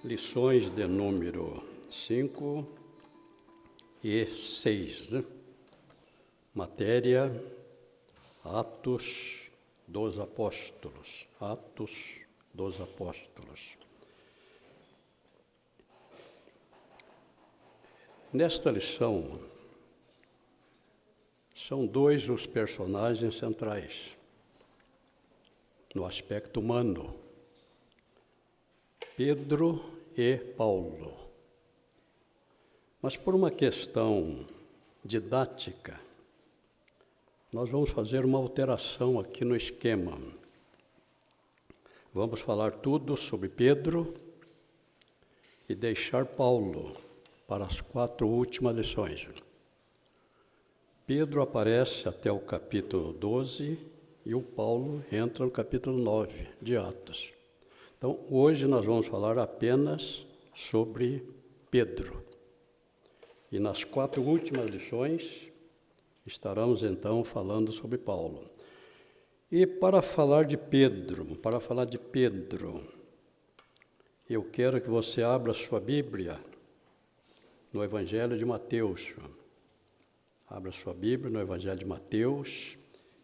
Lições de número 5 e 6, né? Matéria, Atos dos Apóstolos. Atos dos Apóstolos. Nesta lição, são dois os personagens centrais, no aspecto humano, Pedro e Paulo. Mas por uma questão didática, nós vamos fazer uma alteração aqui no esquema. Vamos falar tudo sobre Pedro e deixar Paulo para as 4 últimas lições. Pedro aparece até o capítulo 12 e o Paulo entra no capítulo 9 de Atos. Então, hoje nós vamos falar apenas sobre Pedro. E nas 4 últimas lições, estaremos então falando sobre Paulo. E para falar de Pedro, eu quero que você abra sua Bíblia no Evangelho de Mateus. Abra sua Bíblia no Evangelho de Mateus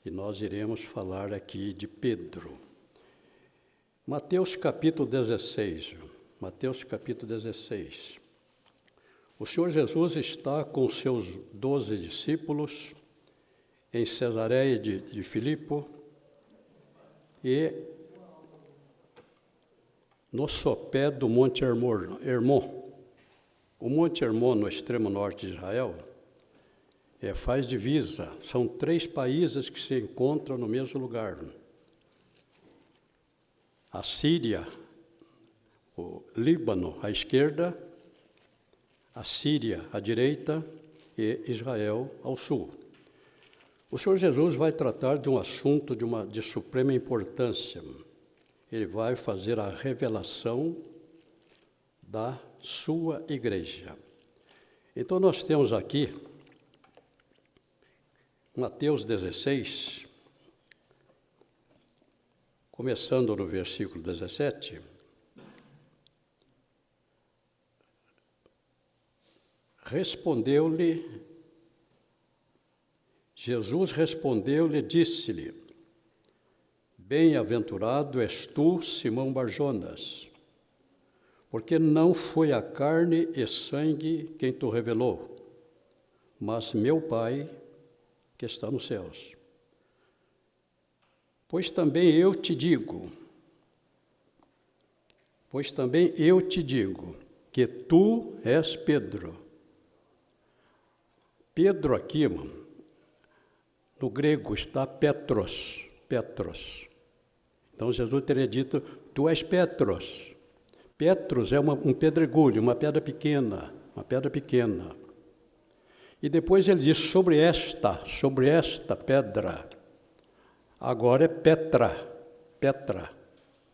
e nós iremos falar aqui de Pedro. Mateus capítulo 16. Mateus capítulo 16. O Senhor Jesus está com seus 12 discípulos em Cesareia de Filipe e no sopé do Monte Hermon. O Monte Hermon, no extremo norte de Israel, faz divisa. São 3 países que se encontram no mesmo lugar. A Síria, o Líbano à esquerda, a Síria à direita e Israel ao sul. O Senhor Jesus vai tratar de um assunto de suprema importância. Ele vai fazer a revelação da sua igreja. Então nós temos aqui Mateus 16, começando no versículo 17. Jesus respondeu-lhe, disse-lhe: Bem-aventurado és tu, Simão Barjonas, porque não foi a carne e sangue quem te revelou, mas meu Pai que está nos céus. Pois também eu te digo que tu és Pedro. Pedro aqui, no grego, está Petros. Então Jesus teria dito, tu és Petros. Petros é um pedregulho, uma pedra pequena. E depois ele diz, sobre esta pedra. Agora é Petra. Petra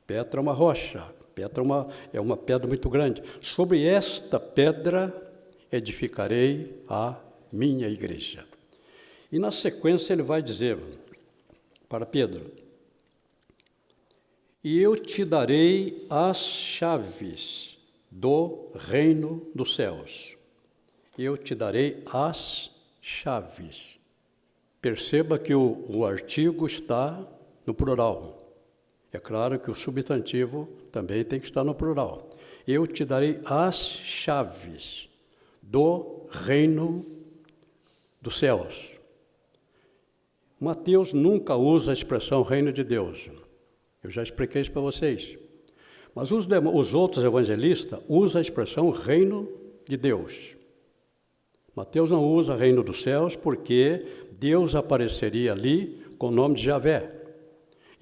é uma rocha. Petra é uma pedra muito grande. Sobre esta pedra edificarei a minha igreja. E na sequência ele vai dizer para Pedro, e eu te darei as chaves do reino dos céus. Eu te darei as chaves. Perceba que o artigo está no plural. É claro que o substantivo também tem que estar no plural. Eu te darei as chaves do reino dos céus. Mateus nunca usa a expressão reino de Deus. Eu já expliquei isso para vocês. Mas os outros evangelistas usam a expressão reino de Deus. Mateus não usa reino dos céus porque Deus apareceria ali com o nome de Javé.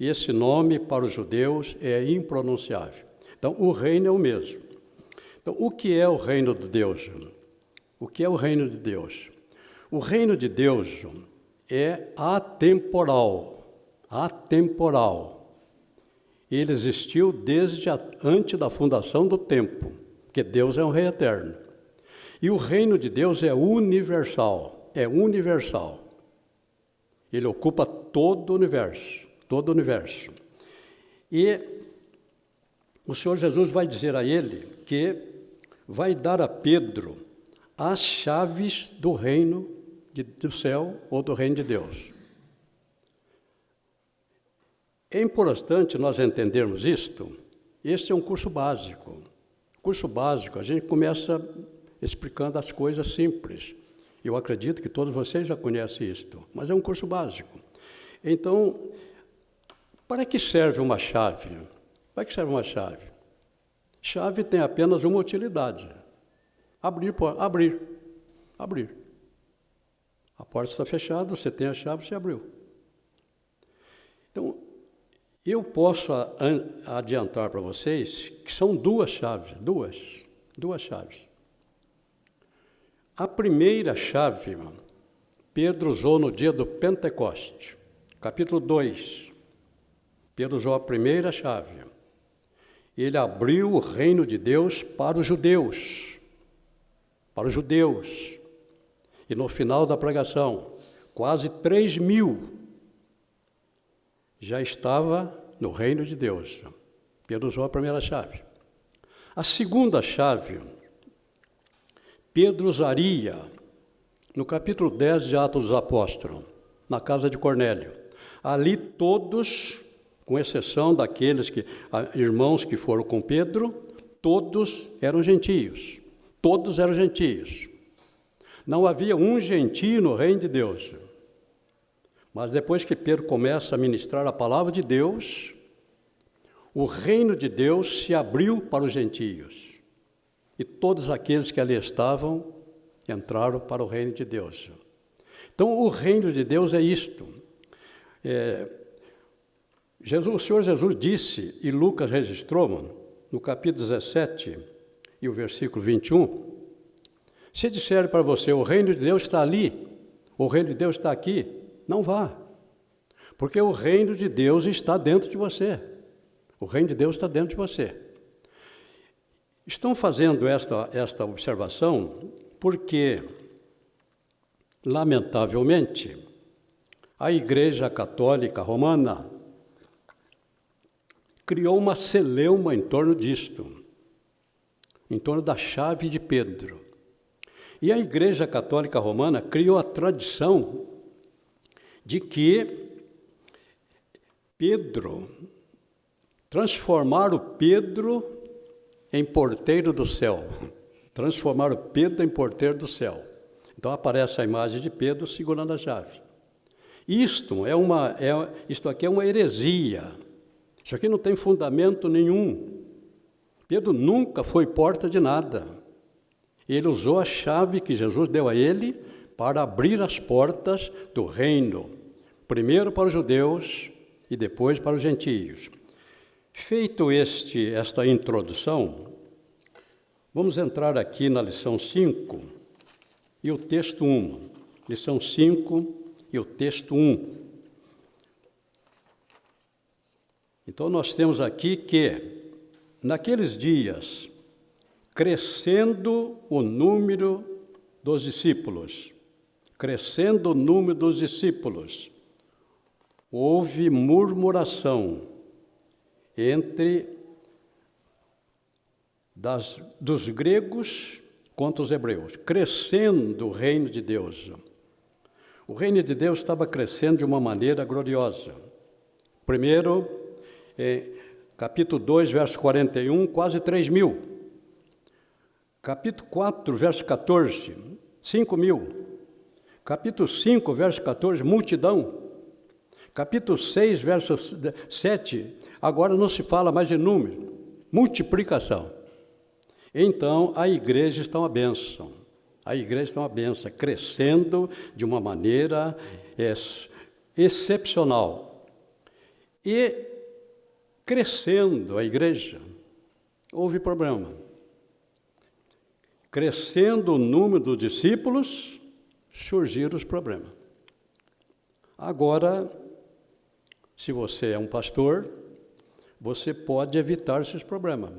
E esse nome para os judeus é impronunciável. Então, o reino é o mesmo. Então, o que é o reino de Deus? O que é o reino de Deus? O reino de Deus é atemporal. Ele existiu desde antes da fundação do tempo, porque Deus é um rei eterno. E o reino de Deus é universal. Ele ocupa todo o universo. E o Senhor Jesus vai dizer a ele que vai dar a Pedro as chaves do reino do céu ou do reino de Deus. É importante nós entendermos isto. Este é um curso básico. Curso básico, a gente começa explicando as coisas simples. Eu acredito que todos vocês já conhecem isto, mas é um curso básico. Então, para que serve uma chave? Para que serve uma chave? Chave tem apenas uma utilidade. Abrir. A porta está fechada, você tem a chave, você abriu. Então, eu posso adiantar para vocês que são duas chaves. A primeira chave, Pedro usou no dia do Pentecoste, capítulo 2. Pedro usou a primeira chave. Ele abriu o reino de Deus para os judeus. E no final da pregação, quase 3.000 já estava no reino de Deus. Pedro usou a primeira chave. A segunda chave, Pedro usaria no capítulo 10 de Atos dos Apóstolos, na casa de Cornélio. Ali todos, com exceção daqueles irmãos que foram com Pedro, todos eram gentios. Não havia um gentio no reino de Deus. Mas depois que Pedro começa a ministrar a palavra de Deus, o reino de Deus se abriu para os gentios. E todos aqueles que ali estavam entraram para o reino de Deus. Então, o reino de Deus é isto. O Senhor Jesus disse, e Lucas registrou, no capítulo 17, e o versículo 21, se disser para você, o reino de Deus está ali, o reino de Deus está aqui, não vá, porque o reino de Deus está dentro de você. O reino de Deus está dentro de você. Estão fazendo esta observação porque, lamentavelmente, a Igreja Católica Romana criou uma celeuma em torno disto, em torno da chave de Pedro. E a Igreja Católica Romana criou a tradição de que transformaram Pedro em porteiro do céu. Transformaram Pedro em porteiro do céu. Então aparece a imagem de Pedro segurando a chave. Isto aqui é uma heresia. Isso aqui não tem fundamento nenhum. Pedro nunca foi porta de nada. Ele usou a chave que Jesus deu a ele para abrir as portas do reino, primeiro para os judeus e depois para os gentios. Feito esta introdução, vamos entrar aqui na lição 5 e o texto 1. Lição 5 e o texto 1. Então, nós temos aqui que, naqueles dias, crescendo o número dos discípulos, houve murmuração dos gregos contra os hebreus, crescendo o reino de Deus. O reino de Deus estava crescendo de uma maneira gloriosa. Primeiro, capítulo 2, verso 41, quase 3.000. Capítulo 4, verso 14, 5.000. Capítulo 5, verso 14, multidão. Capítulo 6, verso 7, agora não se fala mais de número, multiplicação. Então, a igreja está uma bênção. Crescendo de uma maneira excepcional. E, crescendo a igreja, houve problema. Crescendo o número dos discípulos, surgiram os problemas. Agora, se você é um pastor, você pode evitar esses problemas.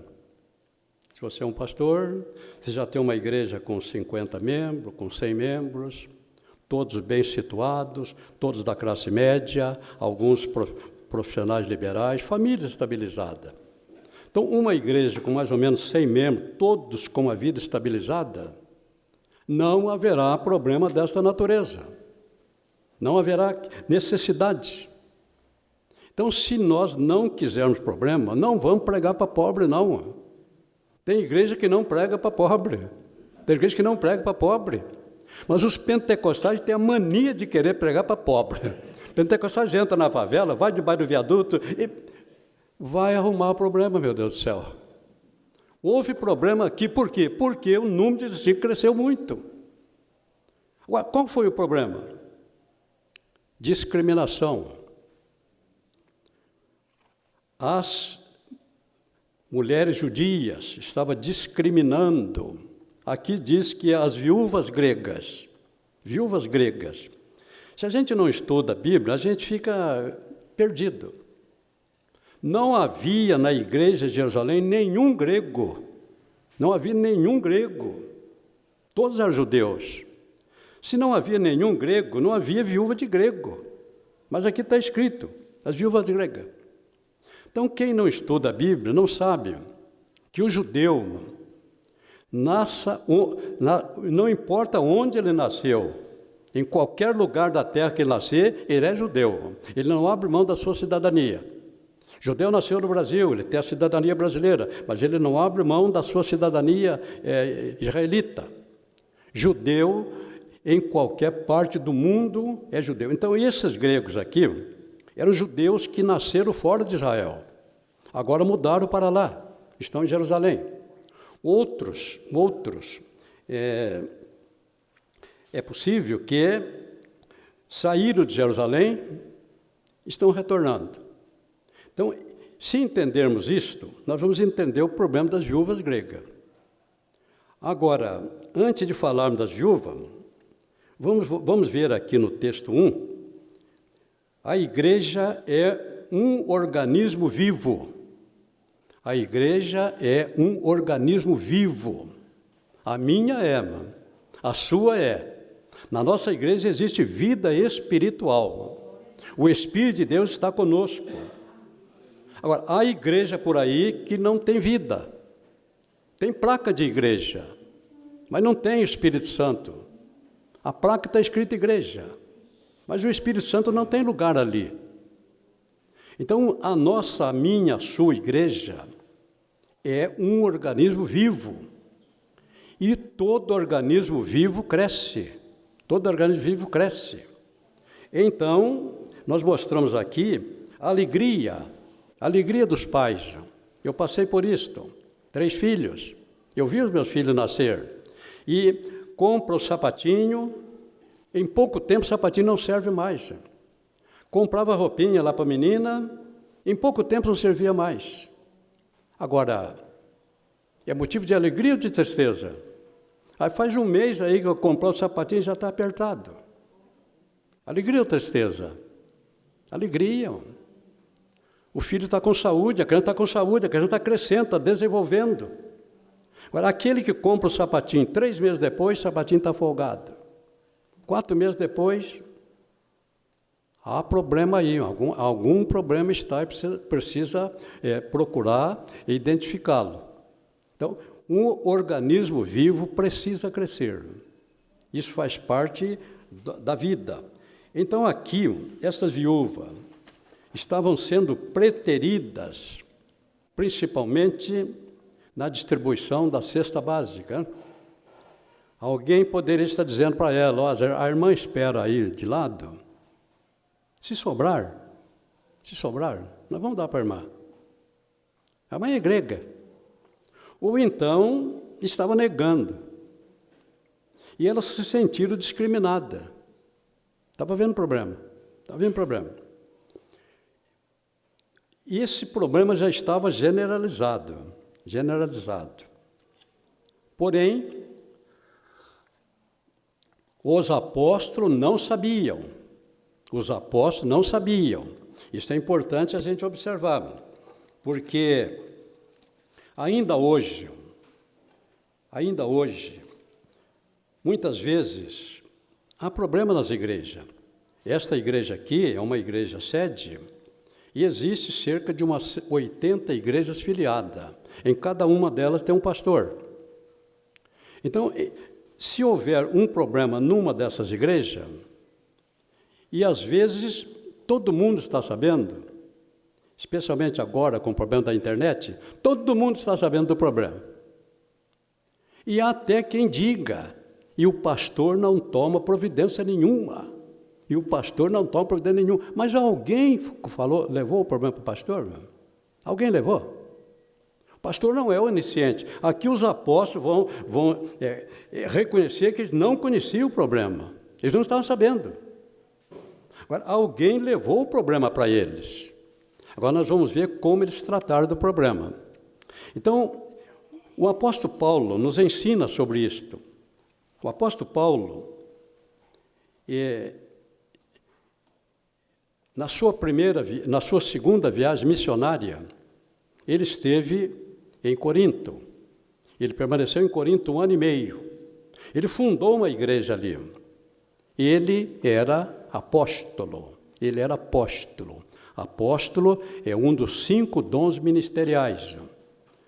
Se você é um pastor, você já tem uma igreja com 50 membros, com 100 membros, todos bem situados, todos da classe média, alguns profissionais liberais, família estabilizada. Então, uma igreja com mais ou menos 100 membros, todos com a vida estabilizada, não haverá problema desta natureza. Não haverá necessidade. Então, se nós não quisermos problema, não vamos pregar para pobre, não. Tem igreja que não prega para pobre. Tem igreja que não prega para pobre. Mas os pentecostais têm a mania de querer pregar para pobre. Pentecostais entra na favela, vai debaixo do viaduto e vai arrumar problema, meu Deus do céu. Houve problema aqui, por quê? Porque o número de discípulos cresceu muito. Agora, qual foi o problema? Discriminação. As mulheres judias estavam discriminando. Aqui diz que as viúvas gregas. Se a gente não estuda a Bíblia, a gente fica perdido. Não havia na igreja de Jerusalém nenhum grego. Não havia nenhum grego. Todos eram judeus. Se não havia nenhum grego, não havia viúva de grego. Mas aqui está escrito, as viúvas gregas. Então, quem não estuda a Bíblia não sabe que o judeu, não importa onde ele nasceu, em qualquer lugar da terra que ele nascer, ele é judeu. Ele não abre mão da sua cidadania. Judeu nasceu no Brasil, ele tem a cidadania brasileira, mas ele não abre mão da sua cidadania israelita. Judeu, em qualquer parte do mundo, é judeu. Então, esses gregos aqui eram judeus que nasceram fora de Israel. Agora mudaram para lá, estão em Jerusalém. Outros, é possível que saíram de Jerusalém, estão retornando. Então, se entendermos isto, nós vamos entender o problema das viúvas gregas. Agora, antes de falarmos das viúvas, vamos ver aqui no texto 1, a igreja é um organismo vivo. A igreja é um organismo vivo. A minha é, a sua é. Na nossa igreja existe vida espiritual. O Espírito de Deus está conosco. Agora, há igreja por aí que não tem vida. Tem placa de igreja, mas não tem Espírito Santo. A placa está escrita igreja, mas o Espírito Santo não tem lugar ali. Então, a minha, a sua igreja é um organismo vivo. E todo organismo vivo cresce. Todo organismo vivo cresce. Então, nós mostramos aqui a alegria dos pais. Eu passei por isto. 3 filhos. Eu vi os meus filhos nascer. E compra o sapatinho, em pouco tempo o sapatinho não serve mais. Comprava roupinha lá para a menina, em pouco tempo não servia mais. Agora, é motivo de alegria ou de tristeza? Aí faz um mês aí que eu comprei o sapatinho e já está apertado. Alegria ou tristeza? Alegria. O filho está com saúde, a criança está com saúde, a criança está crescendo, está desenvolvendo. Agora, aquele que compra o sapatinho 3 meses depois, o sapatinho está folgado. 4 meses depois, há problema aí, algum problema está e precisa procurar e identificá-lo. Então, um organismo vivo precisa crescer. Isso faz parte da vida. Então, aqui, essas viúvas estavam sendo preteridas, principalmente na distribuição da cesta básica. Alguém poderia estar dizendo para ela, ó, a irmã espera aí de lado. Se sobrar, nós vamos dar para a irmã. A mãe é grega. Ou então, estava negando. E elas se sentiram discriminadas. Estava havendo problema. E esse problema já estava generalizado. Porém, os apóstolos não sabiam. Isso é importante a gente observar, porque ainda hoje, muitas vezes, há problema nas igrejas. Esta igreja aqui é uma igreja sede, E existe cerca de umas 80 igrejas filiadas. Em cada uma delas tem um pastor. Então, se houver um problema numa dessas igrejas, e às vezes todo mundo está sabendo, especialmente agora com o problema da internet, todo mundo está sabendo do problema. E há até quem diga, e o pastor não toma providência nenhuma. E o pastor não toma providência nenhuma. Mas alguém levou o problema para o pastor? Alguém levou? O pastor não é onisciente. Aqui os apóstolos vão reconhecer que eles não conheciam o problema. Eles não estavam sabendo. Agora, alguém levou o problema para eles. Agora nós vamos ver como eles trataram do problema. Então, o apóstolo Paulo nos ensina sobre isto. O apóstolo Paulo, na sua segunda viagem missionária, ele esteve em Corinto. Ele permaneceu em Corinto 1 ano e meio. Ele fundou uma igreja ali. Ele era apóstolo. Ele era apóstolo. Apóstolo é um dos 5 dons ministeriais.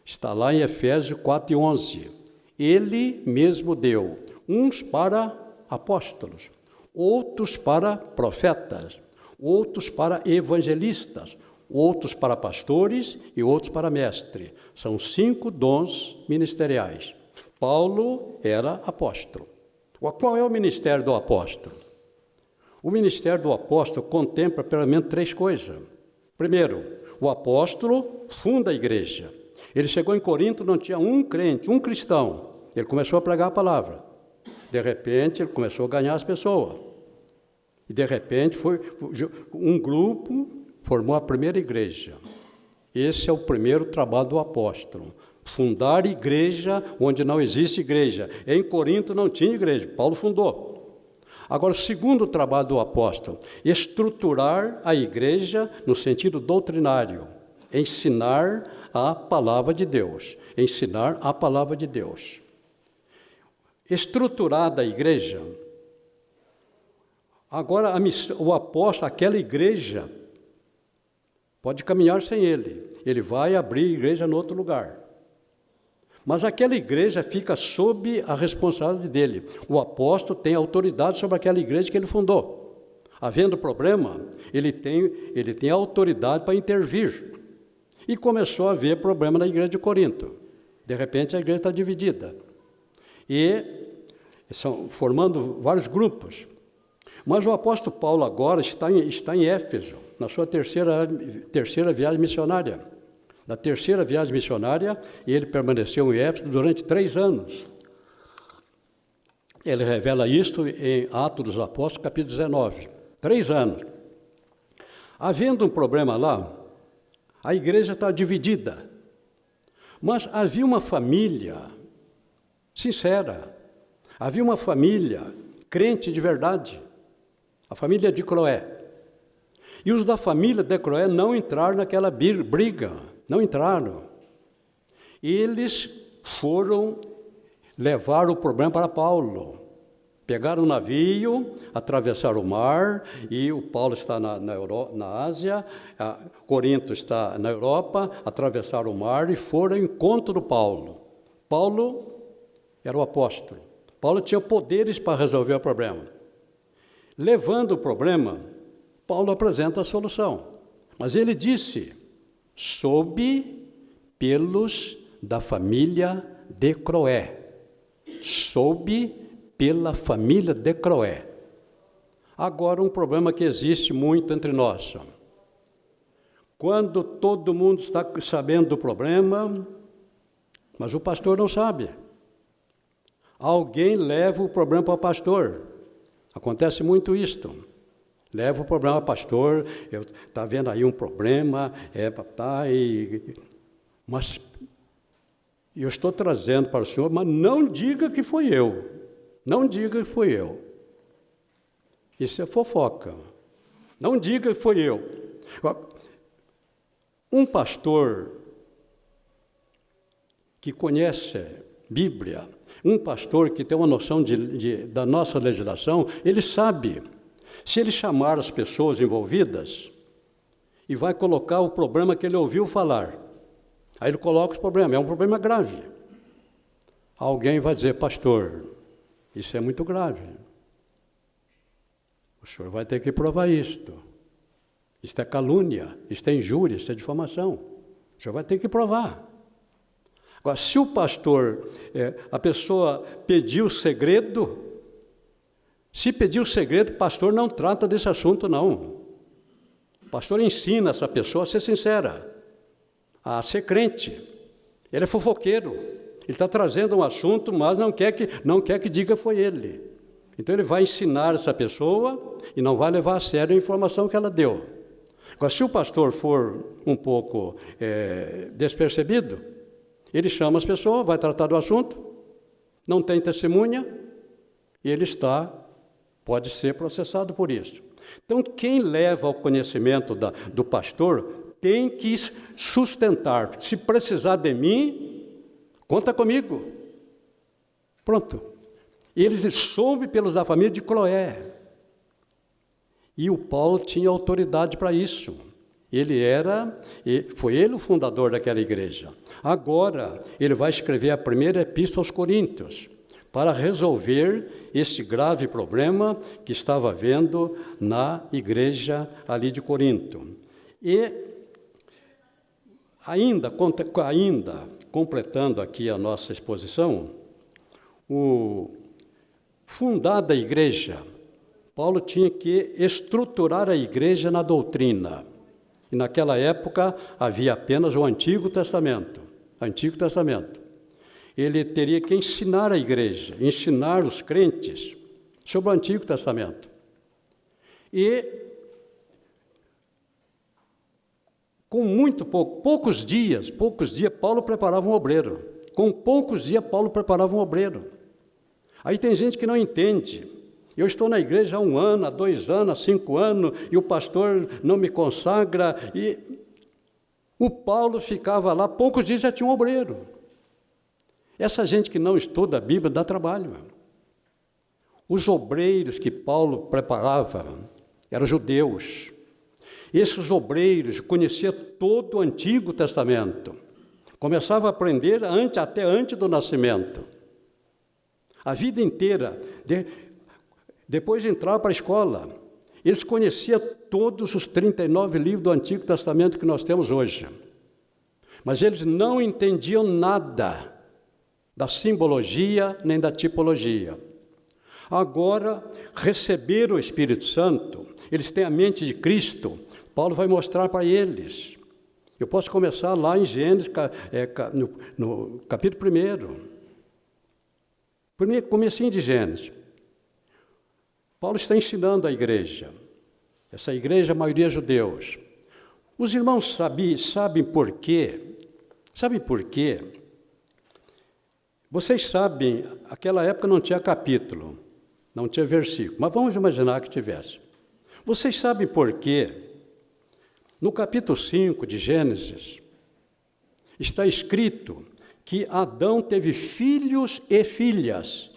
Está lá em Efésios 4:11. Ele mesmo deu uns para apóstolos, outros para profetas, outros para evangelistas, outros para pastores e outros para mestre. São 5 dons ministeriais. Paulo era apóstolo. Qual é o ministério do apóstolo? O ministério do apóstolo contempla pelo menos 3 coisas. Primeiro, o apóstolo funda a igreja. Ele chegou em Corinto, não tinha um crente, um cristão. Ele começou a pregar a palavra. De repente, ele começou a ganhar as pessoas. E de repente, um grupo formou a primeira igreja. Esse é o primeiro trabalho do apóstolo. Fundar igreja onde não existe igreja. Em Corinto não tinha igreja, Paulo fundou. Agora, o segundo trabalho do apóstolo, estruturar a igreja no sentido doutrinário. Ensinar a palavra de Deus. Ensinar a palavra de Deus. Estruturada a igreja, agora o apóstolo, aquela igreja, pode caminhar sem ele. Ele vai abrir igreja em outro lugar. Mas aquela igreja fica sob a responsabilidade dele. O apóstolo tem autoridade sobre aquela igreja que ele fundou. Havendo problema, ele tem autoridade para intervir. E começou a haver problema na igreja de Corinto. De repente, a igreja está dividida. E estão formando vários grupos. Mas o apóstolo Paulo agora está em Éfeso, na sua terceira viagem missionária. Na terceira viagem missionária, ele permaneceu em Éfeso durante 3 anos. Ele revela isto em Atos dos Apóstolos, capítulo 19. 3 anos. Havendo um problema lá, a igreja está dividida. Mas havia uma família sincera, havia uma família crente de verdade, a família de Cloé. E os da família de Cloé não entraram naquela briga, não entraram. Eles foram levar o problema para Paulo. Pegaram um navio, atravessaram o mar, e o Paulo está na Ásia, Corinto está na Europa, atravessaram o mar e foram ao encontro do Paulo. Paulo era o apóstolo. Paulo tinha poderes para resolver o problema. Levando o problema, Paulo apresenta a solução. Mas ele disse, sob pelos da família de Cloé. Sob pela família de Cloé. Agora, um problema que existe muito entre nós. Quando todo mundo está sabendo do problema, mas o pastor não sabe. Alguém leva o problema para o pastor. Acontece muito isto. Leva o problema ao pastor, está vendo aí um problema, mas eu estou trazendo para o senhor, mas não diga que foi eu. Não diga que foi eu. Isso é fofoca. Não diga que foi eu. Um pastor que conhece Bíblia, um pastor que tem uma noção da nossa legislação, ele sabe, se ele chamar as pessoas envolvidas, e vai colocar o problema que ele ouviu falar. Aí ele coloca o problema, é um problema grave. Alguém vai dizer, pastor, isso é muito grave. O senhor vai ter que provar isto. Isto é calúnia, isto é injúria, isto é difamação. O senhor vai ter que provar. Agora, se o pastor, a pessoa pediu segredo, se pediu segredo, o pastor não trata desse assunto, não. O pastor ensina essa pessoa a ser sincera, a ser crente. Ele é fofoqueiro, ele está trazendo um assunto, mas não quer que diga que foi ele. Então ele vai ensinar essa pessoa e não vai levar a sério a informação que ela deu. Agora, se o pastor for um pouco despercebido, ele chama as pessoas, vai tratar do assunto, não tem testemunha, e ele pode ser processado por isso. Então, quem leva ao conhecimento do pastor tem que sustentar. Se precisar de mim, conta comigo. Pronto. Eles soube pelos da família de Cloé. E o Paulo tinha autoridade para isso. Foi ele o fundador daquela igreja. Agora, ele vai escrever a primeira epístola aos Coríntios, para resolver esse grave problema que estava havendo na igreja ali de Corinto. E ainda completando aqui a nossa exposição, fundada a igreja, Paulo tinha que estruturar a igreja na doutrina. E naquela época havia apenas o Antigo Testamento. Ele teria que ensinar a igreja, ensinar os crentes sobre o Antigo Testamento. E com poucos dias, Paulo preparava um obreiro. Com poucos dias, Paulo preparava um obreiro. Aí tem gente que não entende. Eu estou na igreja há 1 ano, há 2 anos, há 5 anos, e o pastor não me consagra. E o Paulo ficava lá, poucos dias já tinha um obreiro. Essa gente que não estuda a Bíblia dá trabalho. Os obreiros que Paulo preparava eram judeus. Esses obreiros conheciam todo o Antigo Testamento. Começavam a aprender até antes do nascimento. A vida inteira, depois de entrar para a escola, eles conheciam todos os 39 livros do Antigo Testamento que nós temos hoje. Mas eles não entendiam nada da simbologia nem da tipologia. Agora, receberam o Espírito Santo, eles têm a mente de Cristo, Paulo vai mostrar para eles. Eu posso começar lá em Gênesis, no capítulo 1. Comecinho de Gênesis. Paulo está ensinando a igreja. Essa igreja, a maioria é judeus. Os irmãos sabem por quê? Sabem por quê? Vocês sabem, naquela época não tinha capítulo, não tinha versículo, mas vamos imaginar que tivesse. Vocês sabem por quê? No capítulo 5 de Gênesis, está escrito que Adão teve filhos e filhas,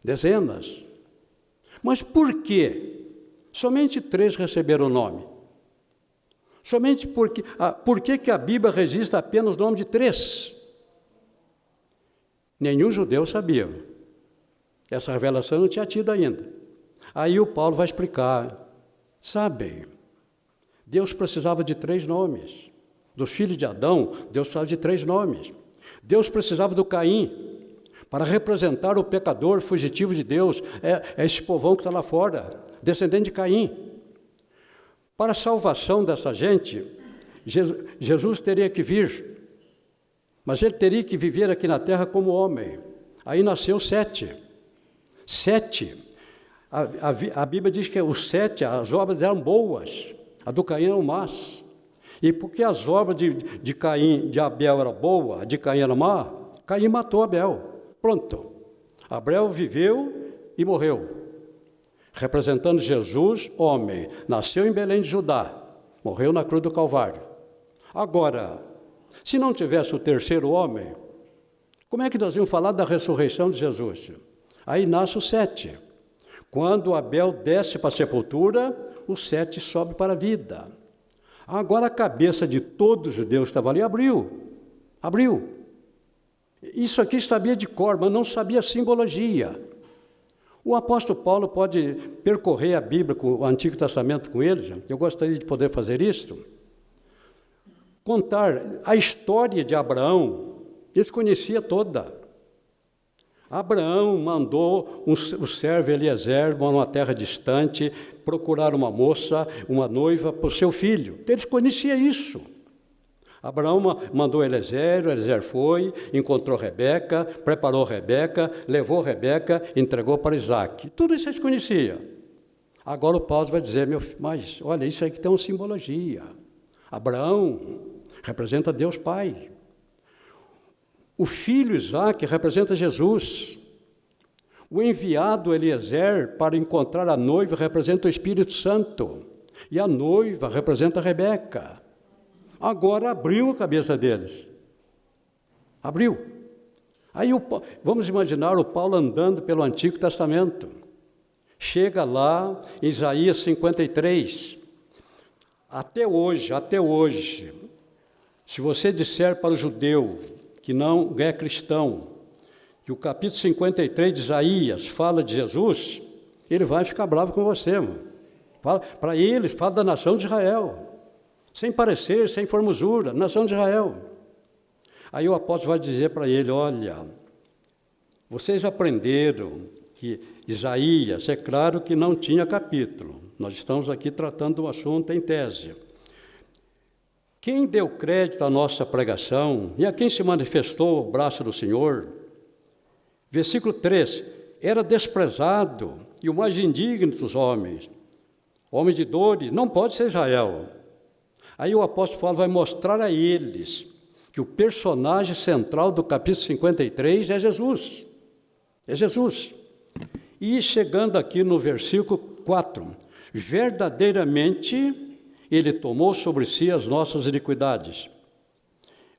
dezenas. Mas por quê? Somente 3 receberam o nome. Somente por que a Bíblia registra apenas o nome de 3? Nenhum judeu sabia. Essa revelação não tinha tido ainda. Aí o Paulo vai explicar. Sabem, Deus precisava de 3 nomes. Dos filhos de Adão, Deus precisava de 3 nomes. Deus precisava do Caim, para representar o pecador fugitivo de Deus. É esse povão que está lá fora, descendente de Caim. Para a salvação dessa gente, Jesus teria que vir, mas ele teria que viver aqui na terra como homem. Aí nasceu Sete. A Bíblia diz que os 7, as obras eram boas, a do Caim eram más. E porque as obras de Caim, de Abel eram boas, a de Caim era má, Caim matou Abel. Pronto. Abel viveu e morreu. Representando Jesus, homem, nasceu em Belém de Judá, morreu na cruz do Calvário. Agora, se não tivesse o terceiro homem, como é que nós íamos falar da ressurreição de Jesus? Aí nasce o 7. Quando Abel desce para a sepultura, o 7 sobe para a vida. Agora a cabeça de todos os judeus que estava ali abriu. Isso aqui sabia de cor, mas não sabia simbologia. O apóstolo Paulo pode percorrer a Bíblia, o Antigo Testamento com eles, eu gostaria de poder fazer isso, contar a história de Abraão, eles conheciam toda. Abraão mandou o servo Eliezer, numa terra distante, procurar uma moça, uma noiva, para o seu filho. Eles conheciam isso. Abraão mandou Eliezer foi, encontrou Rebeca, preparou Rebeca, levou Rebeca, entregou para Isaac. Tudo isso eles conheciam. Agora o Paulo vai dizer, mas olha, isso aqui tem uma simbologia. Abraão representa Deus Pai. O filho Isaac representa Jesus. O enviado Eliezer para encontrar a noiva representa o Espírito Santo. E a noiva representa a Rebeca. Agora abriu a cabeça deles. Abriu. Aí vamos imaginar o Paulo andando pelo Antigo Testamento. Chega lá, Isaías 53. Até hoje, se você disser para o judeu que não é cristão, que o capítulo 53 de Isaías fala de Jesus, ele vai ficar bravo com você, mano. Para ele, fala da nação de Israel, sem parecer, sem formosura, nação de Israel. Aí o apóstolo vai dizer para ele, olha, vocês aprenderam que Isaías, é claro que não tinha capítulo, nós estamos aqui tratando do assunto em tese. Quem deu crédito à nossa pregação e a quem se manifestou o braço do Senhor? Versículo 3, era desprezado e o mais indigno dos homens. Homem de dores, não pode ser Israel. Aí o apóstolo Paulo vai mostrar a eles que o personagem central do capítulo 53 é Jesus. É Jesus. E chegando aqui no versículo 4, verdadeiramente ele tomou sobre si as nossas iniquidades,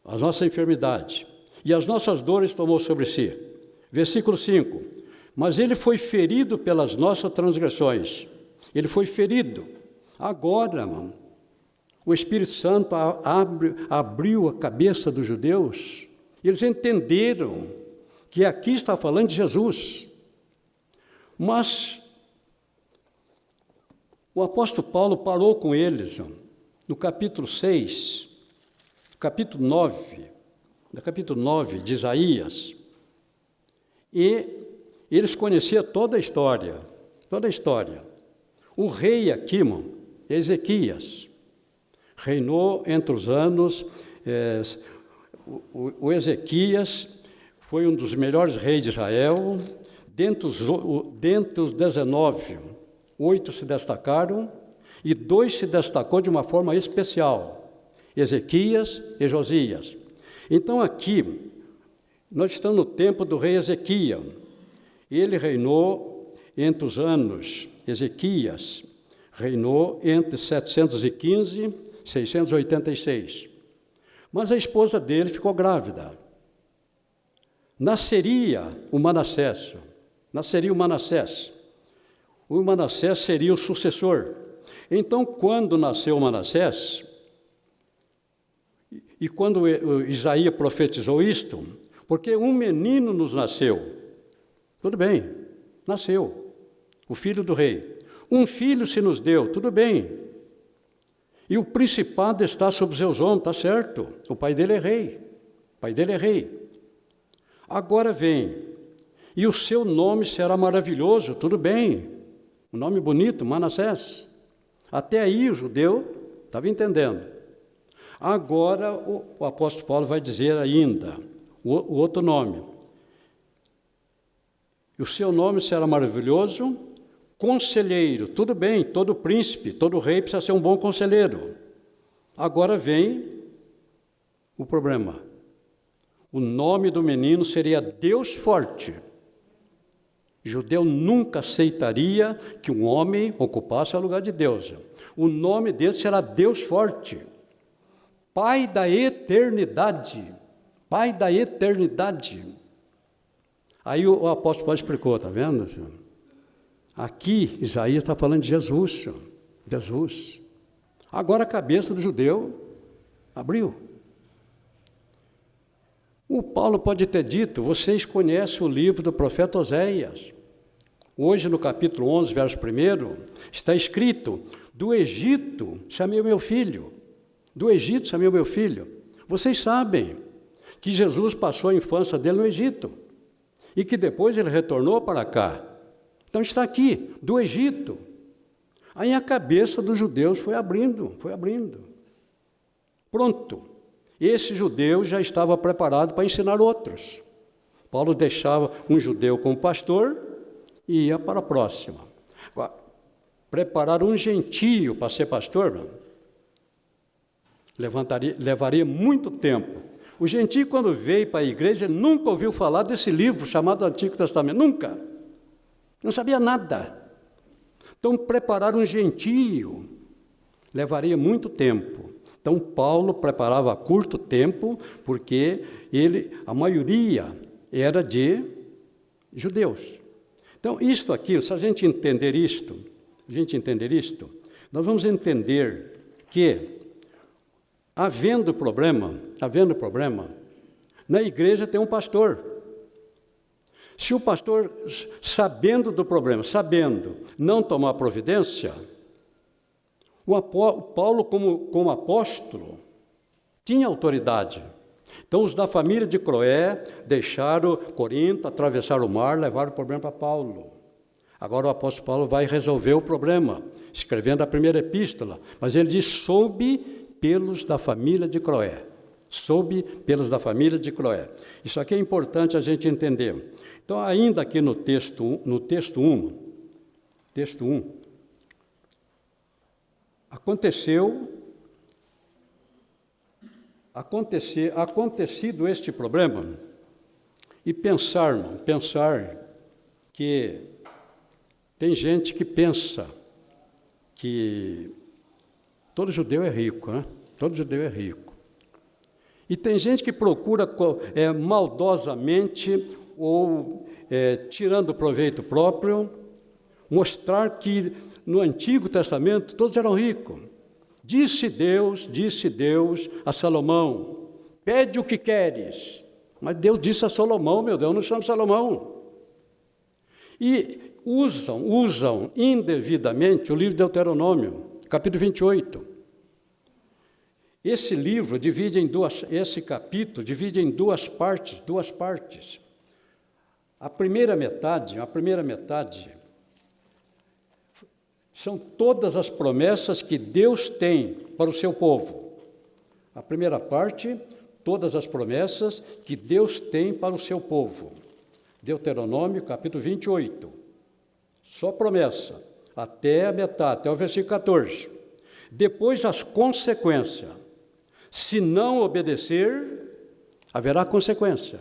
as nossas enfermidades, e as nossas dores tomou sobre si. Versículo 5, mas ele foi ferido pelas nossas transgressões. Ele foi ferido. Agora, irmão, o Espírito Santo abriu a cabeça dos judeus, eles entenderam que aqui está falando de Jesus. Mas o apóstolo Paulo parou com eles no capítulo 6, capítulo 9 de Isaías, e eles conheciam toda a história. O rei aqui, irmão, Ezequias, reinou entre os anos, o Ezequias foi um dos melhores reis de Israel, dentre os 19, 8 se destacaram, e 2 se destacou de uma forma especial, Ezequias e Josias. Então aqui, nós estamos no tempo do rei Ezequias. Ele reinou entre os anos, Ezequias reinou entre 715 e 686. Mas a esposa dele ficou grávida. Nasceria o Manassés. O Manassés seria o sucessor. Então, quando nasceu o Manassés, e quando Isaías profetizou isto, porque um menino nos nasceu, tudo bem, nasceu, o filho do rei. Um filho se nos deu, tudo bem. E o principado está sobre os seus ombros, está certo. O pai dele é rei. Agora vem, e o seu nome será maravilhoso, tudo bem. Um nome bonito, Manassés. Até aí o judeu estava entendendo. Agora o apóstolo Paulo vai dizer ainda o outro nome. E o seu nome será maravilhoso, conselheiro. Tudo bem, todo príncipe, todo rei precisa ser um bom conselheiro. Agora vem o problema. O nome do menino seria Deus Forte. O judeu nunca aceitaria que um homem ocupasse o lugar de Deus. O nome dele será Deus Forte. Pai da eternidade. Aí o apóstolo Paulo explicou, está vendo? Aqui, Isaías está falando de Jesus. Jesus. Agora a cabeça do judeu abriu. O Paulo pode ter dito, vocês conhecem o livro do profeta Oséias. Hoje, no capítulo 11, verso 1, está escrito, do Egito chamei o meu filho. Do Egito chamei o meu filho. Vocês sabem que Jesus passou a infância dele no Egito e que depois ele retornou para cá. Então está aqui, do Egito. Aí a cabeça dos judeus foi abrindo. Pronto. Esse judeu já estava preparado para ensinar outros. Paulo deixava um judeu como pastor e ia para a próxima. Agora, preparar um gentio para ser pastor, levaria muito tempo. O gentio, quando veio para a igreja, nunca ouviu falar desse livro chamado Antigo Testamento, nunca. Não sabia nada. Então, preparar um gentio levaria muito tempo. Então, Paulo preparava a curto tempo, porque a maioria era de judeus. Então, isto aqui, se a gente entender isto, nós vamos entender que, havendo problema, na igreja tem um pastor. Se o pastor, sabendo do problema, não tomar providência, o Paulo, como apóstolo, tinha autoridade. Então, os da família de Cloé deixaram Corinto, atravessaram o mar, levaram o problema para Paulo. Agora o apóstolo Paulo vai resolver o problema, escrevendo a primeira epístola. Mas ele diz, soube pelos da família de Cloé. Isso aqui é importante a gente entender. Então, ainda aqui no texto 1, acontecido este problema, e pensar que tem gente que pensa que todo judeu é rico, né? Todo judeu é rico. E tem gente que procura maldosamente ou tirando proveito próprio, mostrar que no Antigo Testamento todos eram ricos. Disse Deus a Salomão, pede o que queres. Mas Deus disse a Salomão, meu Deus, não chama Salomão. E usam indevidamente o livro de Deuteronômio, capítulo 28. Esse capítulo divide em duas partes. A primeira metade são todas as promessas que Deus tem para o seu povo. A primeira parte, todas as promessas que Deus tem para o seu povo. Deuteronômio, capítulo 28. Só promessa, até a metade, até o versículo 14. Depois as consequências. Se não obedecer, haverá consequência.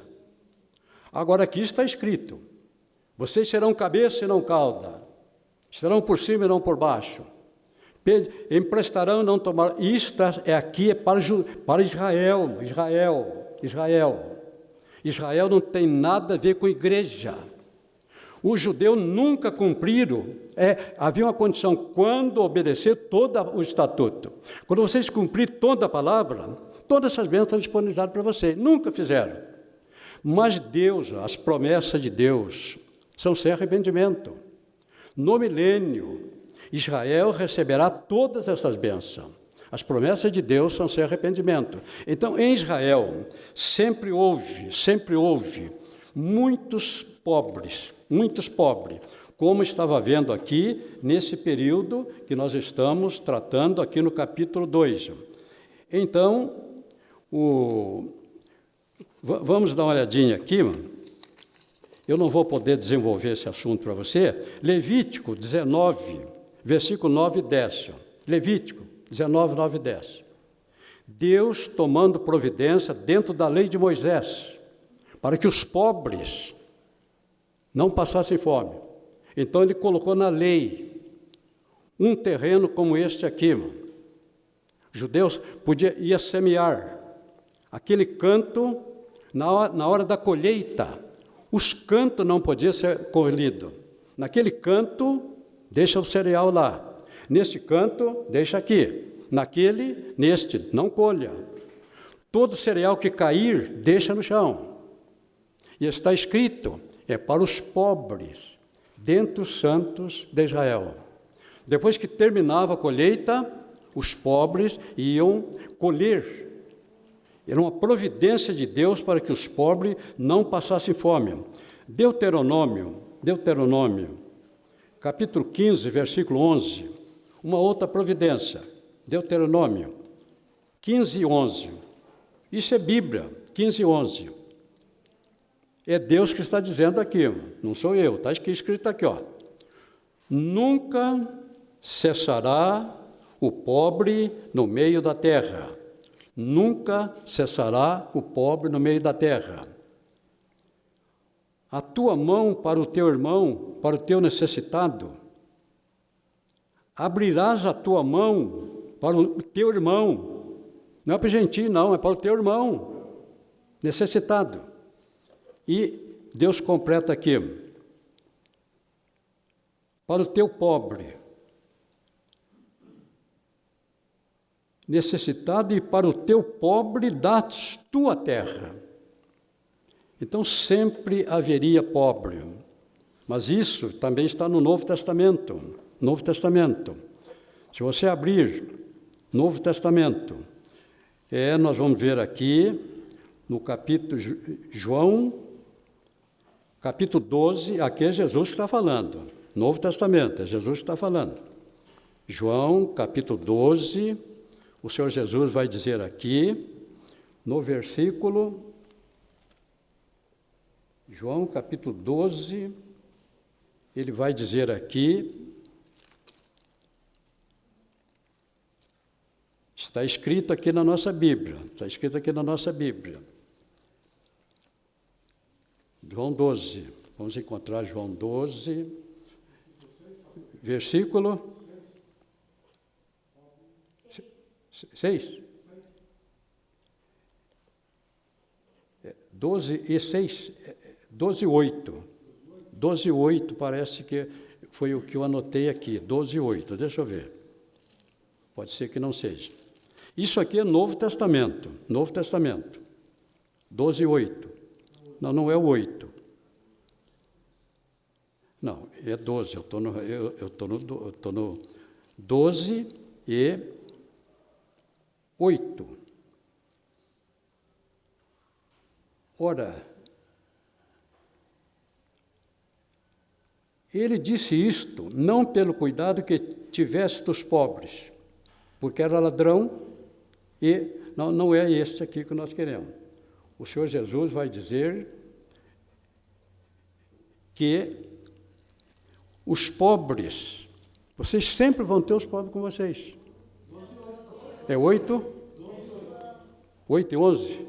Agora aqui está escrito, vocês serão cabeça e não cauda, estarão por cima e não por baixo, emprestarão e não tomarão. Isto aqui é para Israel. Israel não tem nada a ver com igreja. Os judeus nunca cumpriram, havia uma condição, quando obedecer todo o estatuto. Quando vocês cumprirem toda a palavra, todas essas bênçãos estão disponibilizadas para vocês. Nunca fizeram. Mas Deus, as promessas de Deus, são sem arrependimento. No milênio, Israel receberá todas essas bênçãos. As promessas de Deus são sem arrependimento. Então, em Israel, sempre houve muitos pobres, como estava vendo aqui, nesse período que nós estamos tratando aqui no capítulo 2. Então, vamos dar uma olhadinha aqui, eu não vou poder desenvolver esse assunto para você. Levítico 19, versículo 9 e 10. Levítico 19, 9 e 10. Deus tomando providência dentro da lei de Moisés, para que os pobres não passassem fome. Então ele colocou na lei um terreno como este aqui. Judeus ia semear aquele canto na hora da colheita. Os cantos não podiam ser colhidos. Naquele canto, deixa o cereal lá. Neste canto, deixa aqui. Naquele, neste, não colha. Todo cereal que cair, deixa no chão. E está escrito, é para os pobres, dentre os santos de Israel. Depois que terminava a colheita, os pobres iam colher. Era uma providência de Deus para que os pobres não passassem fome. Deuteronômio, capítulo 15, versículo 11, uma outra providência. Deuteronômio 15, 11. Isso é Bíblia, 15, 11. É Deus que está dizendo aqui, não sou eu, está escrito aqui, ó. Nunca cessará o pobre no meio da terra. Nunca cessará o pobre no meio da terra. A tua mão para o teu irmão, para o teu necessitado. Abrirás a tua mão para o teu irmão. Não é para o gentio, não, é para o teu irmão necessitado. E Deus completa aqui. Para o teu pobre necessitado e para o teu pobre da tua terra. Então sempre haveria pobre. Mas isso também está no Novo Testamento. Novo Testamento. Se você abrir Novo Testamento, nós vamos ver aqui no capítulo João, capítulo 12, aqui é Jesus que está falando. Novo Testamento, é Jesus que está falando. João, capítulo 12, o Senhor Jesus vai dizer aqui, no versículo, João, capítulo 12, ele vai dizer aqui, está escrito aqui na nossa Bíblia, João 12, vamos encontrar João 12, versículo 6. 12 e 6, 12 e 8. 12 e 8 parece que foi o que eu anotei aqui, 12 e 8, deixa eu ver. Pode ser que não seja. Isso aqui é Novo Testamento, 12 e 8. Não, não é o 8. Não, é 12, eu estou no 12 e 8. Ora, ele disse isto, não pelo cuidado que tivesse dos pobres, porque era ladrão, e não é este aqui que nós queremos. O Senhor Jesus vai dizer que os pobres, vocês sempre vão ter os pobres com vocês. É 8? 8 e 11?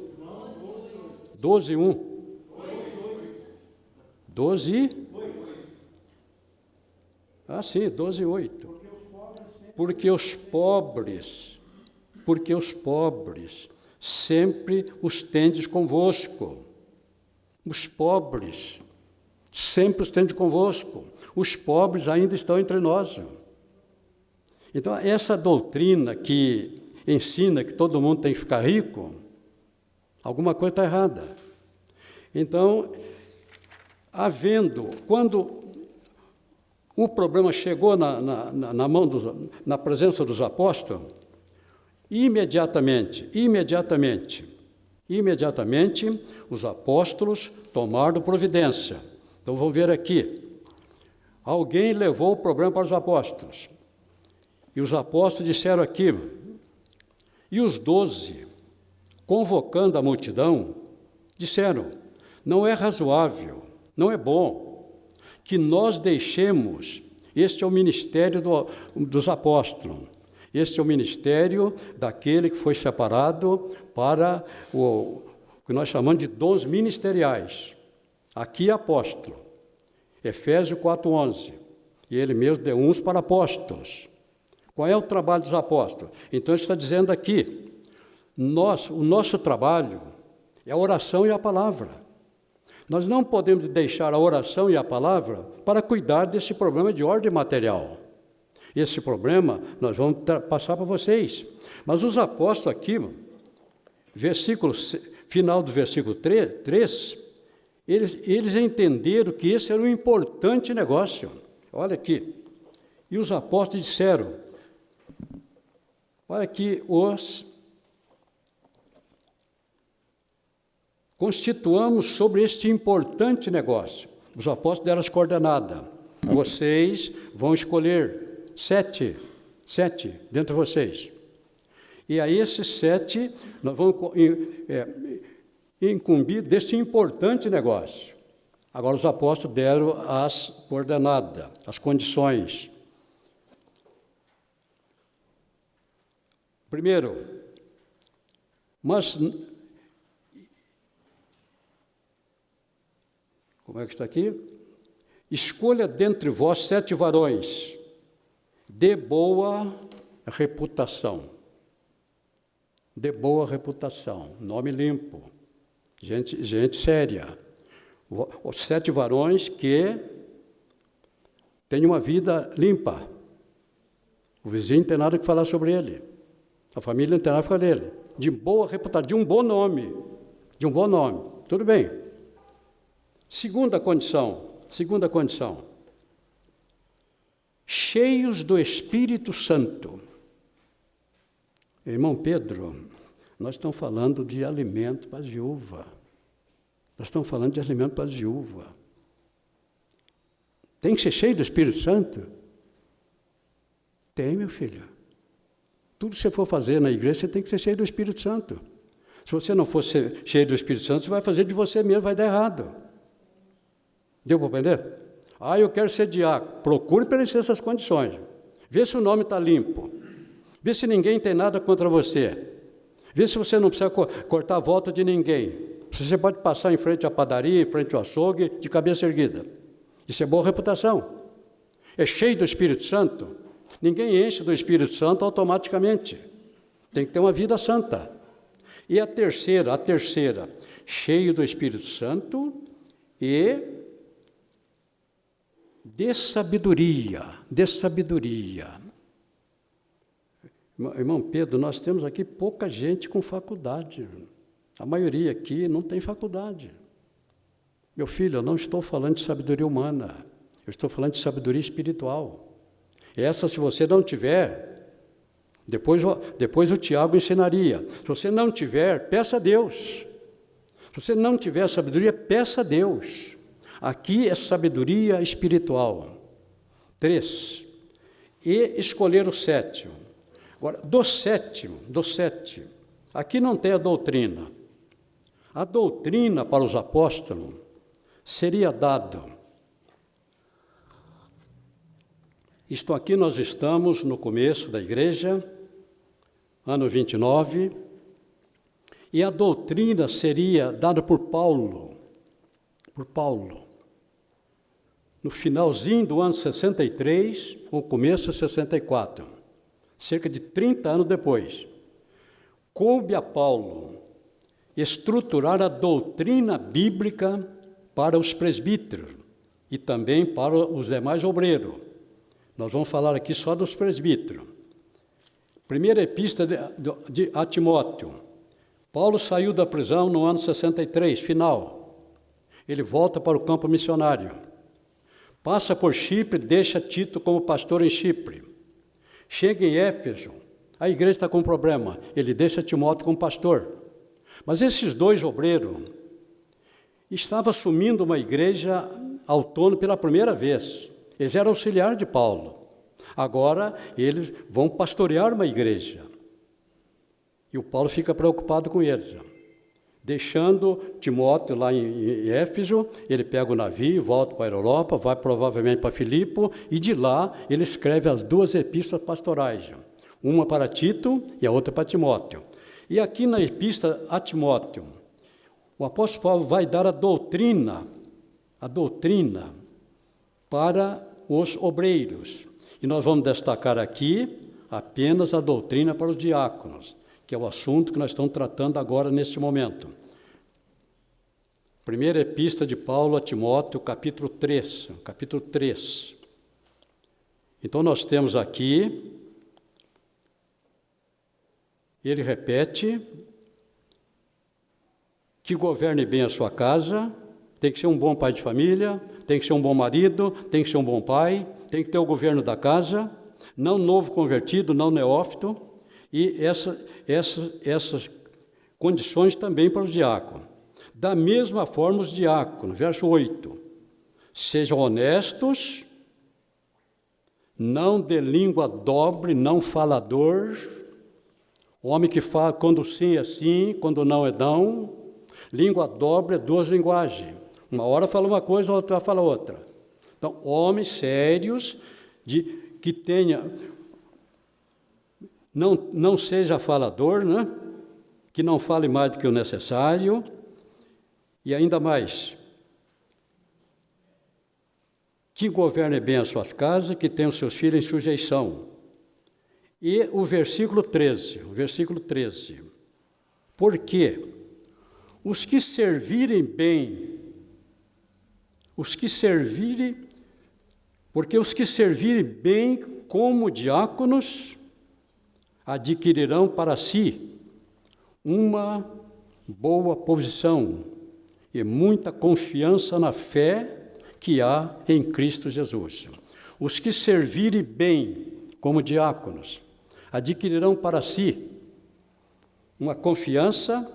12 e 1? 12 e? Ah, sim, 12 e 8. Porque os pobres sempre os tendes convosco. Os pobres sempre os tendes convosco. Os pobres ainda estão entre nós. Então, essa doutrina que ensina que todo mundo tem que ficar rico, alguma coisa está errada. Então, quando o problema chegou na presença dos apóstolos, imediatamente, os apóstolos tomaram providência. Então, vamos ver aqui. Alguém levou o problema para os apóstolos. E os apóstolos disseram aqui, e os 12, convocando a multidão, disseram, não é razoável, não é bom, que nós deixemos, este é o ministério dos apóstolos, este é o ministério daquele que foi separado para o que nós chamamos de dons ministeriais. Aqui é apóstolo, Efésios 4:11, e ele mesmo deu uns para apóstolos. Qual é o trabalho dos apóstolos? Então ele está dizendo aqui, o nosso trabalho é a oração e a palavra. Nós não podemos deixar a oração e a palavra para cuidar desse problema de ordem material. Esse problema nós vamos passar para vocês. Mas os apóstolos aqui, final do versículo 3, eles entenderam que esse era um importante negócio. Olha aqui. E os apóstolos disseram, olha aqui, constituamos sobre este importante negócio. Os apóstolos deram as coordenadas. Vocês vão escolher 7 dentre vocês. E a esses 7, nós vamos incumbir deste importante negócio. Agora os apóstolos deram as coordenadas, as condições. Primeiro, como é que está aqui? Escolha dentre vós 7 varões de boa reputação. De boa reputação, nome limpo, gente séria. Os 7 varões que têm uma vida limpa. O vizinho não tem nada que falar sobre ele. A família não tem nada que falar dele. De boa reputação, de um bom nome. Tudo bem. Segunda condição. Cheios do Espírito Santo. Irmão Pedro, nós estamos falando de alimento para a viúva. Tem que ser cheio do Espírito Santo? Tem, meu filho. Tudo que você for fazer na igreja, você tem que ser cheio do Espírito Santo. Se você não for cheio do Espírito Santo, você vai fazer de você mesmo, vai dar errado. Deu para aprender? Eu quero ser diácono. Procure preencher essas condições. Vê se o nome está limpo. Vê se ninguém tem nada contra você. Vê se você não precisa cortar a volta de ninguém. Se você pode passar em frente à padaria, em frente ao açougue, de cabeça erguida. Isso é boa reputação. É cheio do Espírito Santo. Ninguém enche do Espírito Santo automaticamente. Tem que ter uma vida santa. E a terceira, cheio do Espírito Santo e de sabedoria. Irmão Pedro, nós temos aqui pouca gente com faculdade. A maioria aqui não tem faculdade. Meu filho, eu não estou falando de sabedoria humana. Eu estou falando de sabedoria espiritual. Essa, se você não tiver, depois o Tiago ensinaria. Se você não tiver, peça a Deus. Se você não tiver sabedoria, peça a Deus. Aqui é sabedoria espiritual. 3. E escolher o 7. Agora, do sétimo, aqui não tem a doutrina. A doutrina para os apóstolos seria dado. Isto aqui nós estamos no começo da igreja, ano 29, e a doutrina seria dada por Paulo. No finalzinho do ano 63, ou começo de 64, cerca de 30 anos depois, coube a Paulo estruturar a doutrina bíblica para os presbíteros e também para os demais obreiros. Nós vamos falar aqui só dos presbíteros. Primeira epístola a Timóteo. Paulo saiu da prisão no ano 63, final. Ele volta para o campo missionário. Passa por Chipre, deixa Tito como pastor em Chipre. Chega em Éfeso, a igreja está com um problema. Ele deixa Timóteo como pastor. Mas esses 2 obreiros estavam assumindo uma igreja autônoma pela primeira vez. Eles eram auxiliares de Paulo. Agora, eles vão pastorear uma igreja. E o Paulo fica preocupado com eles. Deixando Timóteo lá em Éfeso, ele pega o navio, volta para a Europa, vai provavelmente para Filipe, e de lá ele escreve as 2 epístolas pastorais. Uma para Tito e a outra para Timóteo. E aqui na epístola a Timóteo, o apóstolo Paulo vai dar a doutrina para os obreiros. E nós vamos destacar aqui apenas a doutrina para os diáconos, que é o assunto que nós estamos tratando agora neste momento. Primeira epístola de Paulo a Timóteo, capítulo 3. Então nós temos aqui, ele repete, que governe bem a sua casa, tem que ser um bom pai de família, tem que ser um bom marido, tem que ser um bom pai, tem que ter o governo da casa, não novo convertido, não neófito, e essas condições também para os diáconos. Da mesma forma os diáconos, verso 8, sejam honestos, não de língua dobre, não falador, homem que fala quando sim é sim, quando não é não. Língua dobre é duas linguagens. Uma hora fala uma coisa, outra fala outra. Então, homens sérios, que tenha, não seja falador, né? Que não fale mais do que o necessário, e ainda mais, que governe bem as suas casas, que tenha os seus filhos em sujeição. E o versículo 13, porque os que servirem bem, porque os que servirem bem como diáconos, adquirirão para si uma boa posição e muita confiança na fé que há em Cristo Jesus. Os que servirem bem como diáconos adquirirão para si uma confiança,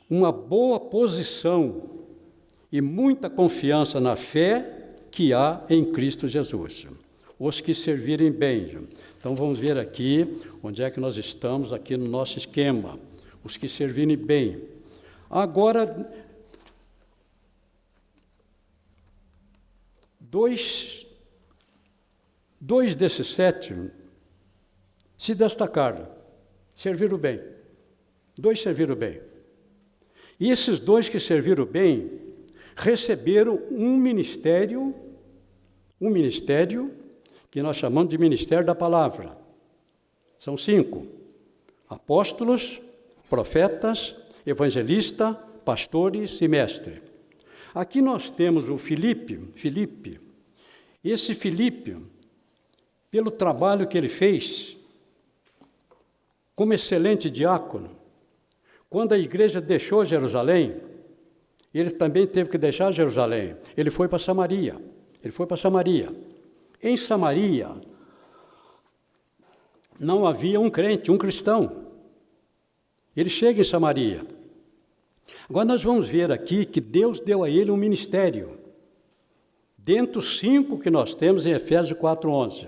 uma boa posição e muita confiança na fé que há em Cristo Jesus. Os que servirem bem. Então vamos ver aqui onde é que nós estamos aqui no nosso esquema. Os que servirem bem. Agora, dois desses 7 se destacaram, serviram bem. 2 serviram bem. E esses 2 que serviram bem, receberam um ministério que nós chamamos de ministério da palavra. São 5, apóstolos, profetas, evangelistas, pastores e mestres. Aqui nós temos o Filipe. Esse Filipe, pelo trabalho que ele fez, como excelente diácono, quando a igreja deixou Jerusalém, ele também teve que deixar Jerusalém. Ele foi para Samaria. Em Samaria, não havia um crente, um cristão. Ele chega em Samaria. Agora nós vamos ver aqui que Deus deu a ele um ministério, dentre os 5 que nós temos em Efésios 4:11.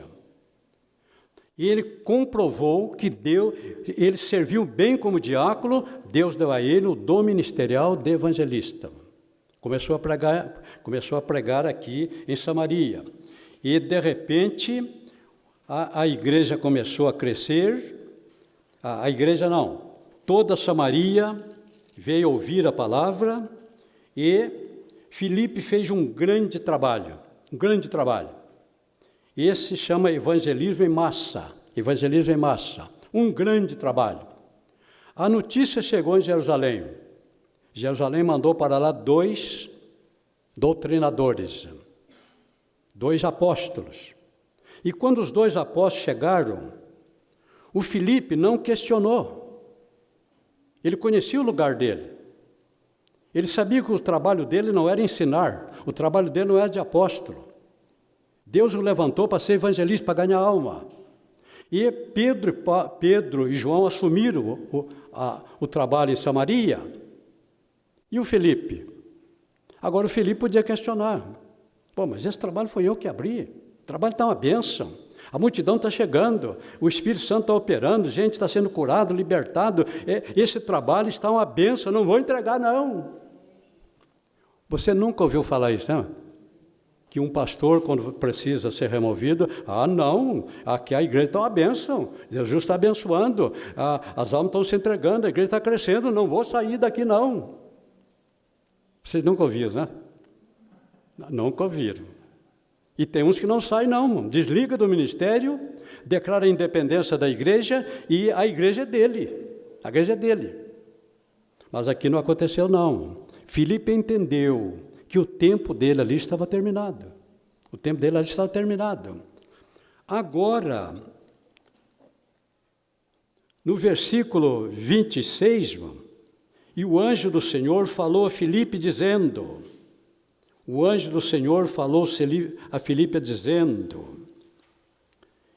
E ele comprovou que ele serviu bem como diácono, Deus deu a ele o dom ministerial de evangelista. Começou a pregar aqui em Samaria. E, de repente, a igreja começou a crescer. A igreja não, toda Samaria veio ouvir a palavra e Filipe fez um grande trabalho. Esse se chama evangelismo em massa, um grande trabalho. A notícia chegou em Jerusalém. Jerusalém mandou para lá 2 doutrinadores, 2 apóstolos. E quando os 2 apóstolos chegaram, o Filipe não questionou. Ele conhecia o lugar dele. Ele sabia que o trabalho dele não era ensinar, o trabalho dele não era de apóstolo. Deus o levantou para ser evangelista, para ganhar alma. E Pedro e João assumiram o trabalho em Samaria. E o Filipe? Agora o Filipe podia questionar. Mas esse trabalho foi eu que abri. O trabalho está uma bênção. A multidão está chegando, o Espírito Santo está operando, gente está sendo curado, libertado. Esse trabalho está uma bênção, eu não vou entregar, não. Você nunca ouviu falar isso, não? Que um pastor, quando precisa ser removido, não, aqui a igreja está uma bênção, Jesus está abençoando, as almas estão se entregando, a igreja está crescendo, não vou sair daqui, não. Vocês nunca ouviram, né? Nunca ouviram. E tem uns que não saem, não, desliga do ministério, declara a independência da igreja, e a igreja é dele. Mas aqui não aconteceu, não. Filipe entendeu que o tempo dele ali estava terminado. O tempo dele já está terminado. Agora, no versículo 26, e o anjo do Senhor falou a Filipe dizendo, o anjo do Senhor falou a Filipe dizendo,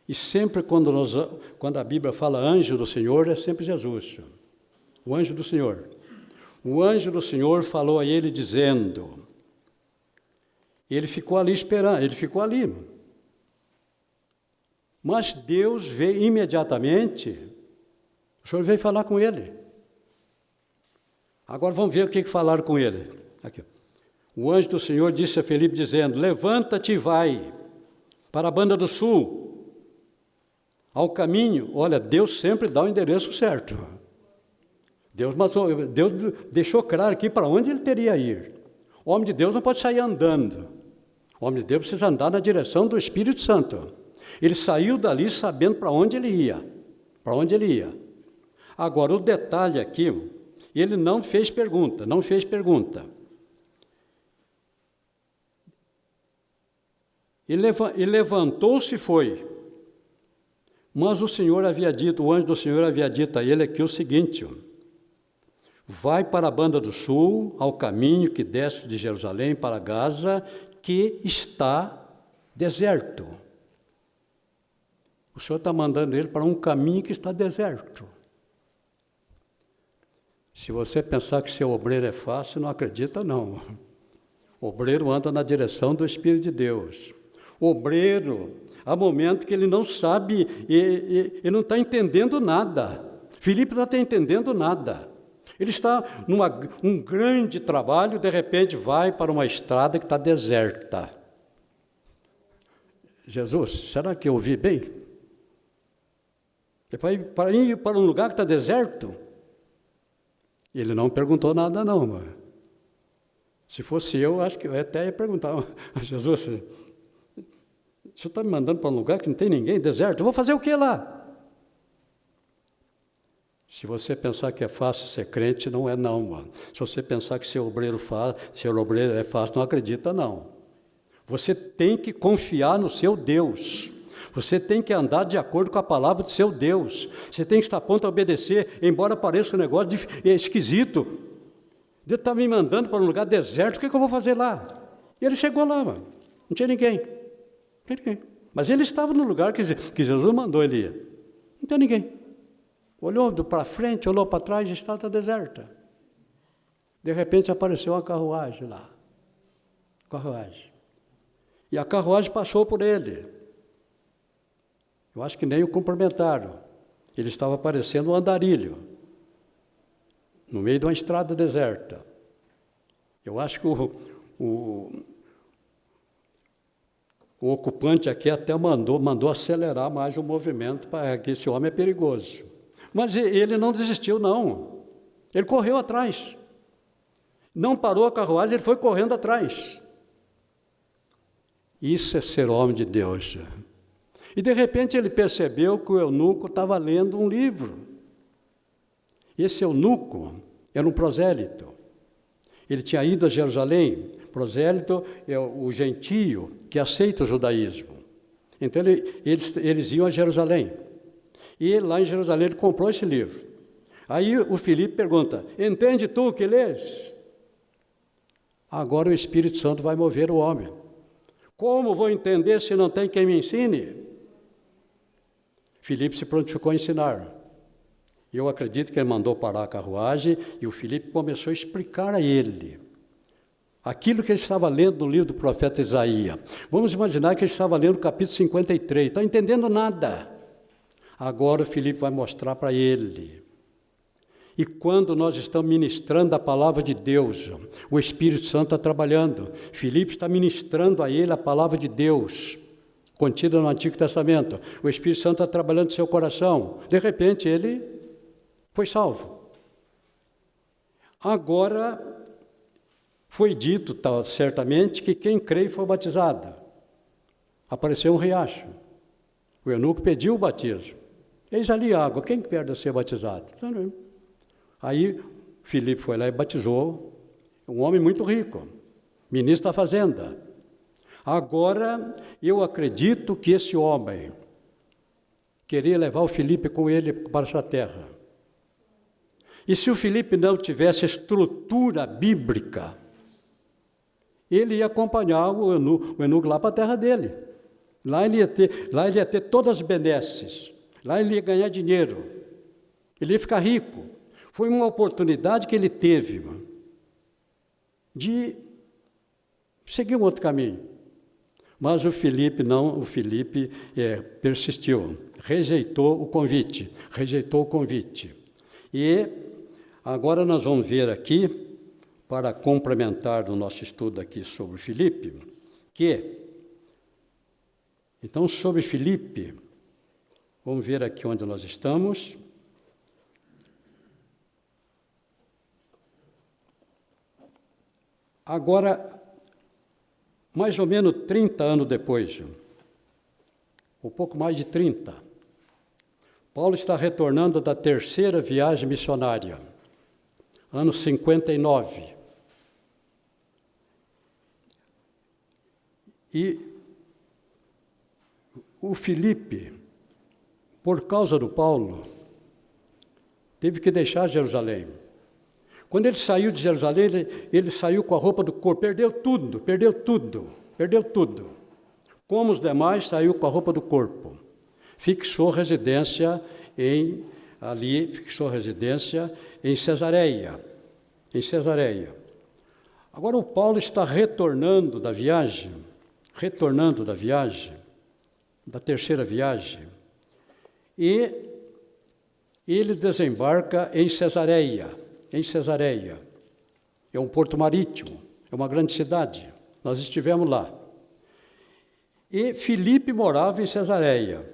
e sempre quando a Bíblia fala anjo do Senhor, é sempre Jesus, o anjo do Senhor. O anjo do Senhor falou a ele dizendo, ele ficou ali esperando, ele ficou ali. Mas Deus veio imediatamente, o Senhor veio falar com ele. Agora vamos ver o que falaram com ele. Aqui. O anjo do Senhor disse a Filipe dizendo, levanta-te e vai para a banda do sul, ao caminho. Olha, Deus sempre dá o endereço certo. Deus deixou claro aqui para onde ele teria a ir. O homem de Deus não pode sair andando. O homem de Deus precisa andar na direção do Espírito Santo. Ele saiu dali sabendo para onde ele ia. Para onde ele ia. Agora, o detalhe aqui, ele não fez pergunta. E levantou-se e foi. Mas o anjo do Senhor havia dito a ele aqui o seguinte, vai para a banda do sul, ao caminho que desce de Jerusalém para Gaza, que está deserto. O Senhor está mandando ele para um caminho que está deserto. Se você pensar que ser obreiro é fácil, não acredita não. O obreiro anda na direção do Espírito de Deus. O obreiro, há momentos que ele não sabe, ele não está entendendo nada. Filipe não está entendendo nada. Ele está num grande trabalho, de repente vai para uma estrada que está deserta. Jesus, será que eu ouvi bem? Ele vai para um lugar que está deserto? Ele não perguntou nada não, mano. Se fosse eu, acho que eu até ia perguntar, Jesus, o senhor está me mandando para um lugar que não tem ninguém, deserto, eu vou fazer o que lá? Se você pensar que é fácil ser crente, não é não, mano. Se você pensar que ser obreiro é fácil, não acredita não. Você tem que confiar no seu Deus. Você tem que andar de acordo com a palavra do seu Deus. Você tem que estar pronto a obedecer, embora pareça um negócio esquisito. Deus está me mandando para um lugar deserto, o que eu vou fazer lá? E ele chegou lá, mano. Não tinha ninguém. Mas ele estava no lugar que Jesus mandou ele ir. Não tem ninguém. Olhou para frente, olhou para trás, a estrada deserta. De repente apareceu uma carruagem lá. E a carruagem passou por ele. Eu acho que nem o cumprimentaram. Ele estava parecendo um andarilho, no meio de uma estrada deserta. Eu acho que o ocupante aqui até mandou acelerar mais o movimento, porque esse homem é perigoso. Mas ele não desistiu, não. Ele correu atrás. Não parou a carruagem, ele foi correndo atrás. Isso é ser homem de Deus. E de repente ele percebeu que o eunuco estava lendo um livro. Esse eunuco era um prosélito. Ele tinha ido a Jerusalém. Prosélito é o gentio que aceita o judaísmo. Então eles iam a Jerusalém. E lá em Jerusalém ele comprou esse livro. Aí o Filipe pergunta, entende tu o que lês? Agora o Espírito Santo vai mover o homem. Como vou entender se não tem quem me ensine? Filipe se prontificou a ensinar. Eu acredito que ele mandou parar a carruagem e o Filipe começou a explicar a ele aquilo que ele estava lendo no livro do profeta Isaías. Vamos imaginar que ele estava lendo o capítulo 53, está entendendo nada. Agora o Filipe vai mostrar para ele. E quando nós estamos ministrando a palavra de Deus, o Espírito Santo está trabalhando. Filipe está ministrando a ele a palavra de Deus, contida no Antigo Testamento. O Espírito Santo está trabalhando no seu coração. De repente ele foi salvo. Agora foi dito certamente que quem crê foi batizado. Apareceu um riacho. O eunuco pediu o batismo. Eis ali a água, quem perde a ser batizado? Aí Filipe foi lá e batizou um homem muito rico, ministro da fazenda. Agora, eu acredito que esse homem queria levar o Filipe com ele para essa terra. E se o Filipe não tivesse estrutura bíblica, ele ia acompanhar o eunuco lá para a terra dele. Lá ele ia ter todas as benesses. Lá ele ia ganhar dinheiro. Ele ia ficar rico. Foi uma oportunidade que ele teve de seguir um outro caminho. Mas o Filipe persistiu, rejeitou o convite. E agora nós vamos ver aqui, para complementar o nosso estudo aqui sobre Filipe, então sobre Filipe, vamos ver aqui onde nós estamos. Agora, mais ou menos 30 anos depois, um pouco mais de 30, Paulo está retornando da terceira viagem missionária, ano 59. E o Filipe, por causa do Paulo, teve que deixar Jerusalém. Quando ele saiu de Jerusalém, ele saiu com a roupa do corpo, perdeu tudo. Como os demais, saiu com a roupa do corpo. Fixou residência em Cesareia. Agora o Paulo está retornando da terceira viagem, e ele desembarca em Cesareia. É um porto marítimo, é uma grande cidade. Nós estivemos lá. E Filipe morava em Cesareia.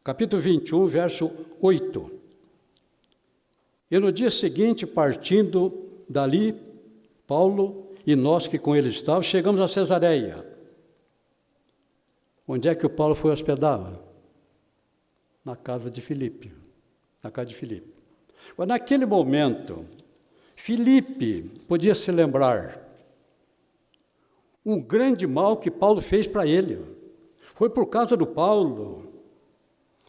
Capítulo 21, verso 8. E no dia seguinte, partindo dali, Paulo e nós que com ele estávamos, chegamos a Cesareia. Onde é que o Paulo foi hospedar? Na casa de Filipe. Mas naquele momento, Filipe podia se lembrar o grande mal que Paulo fez para ele. Foi por causa do Paulo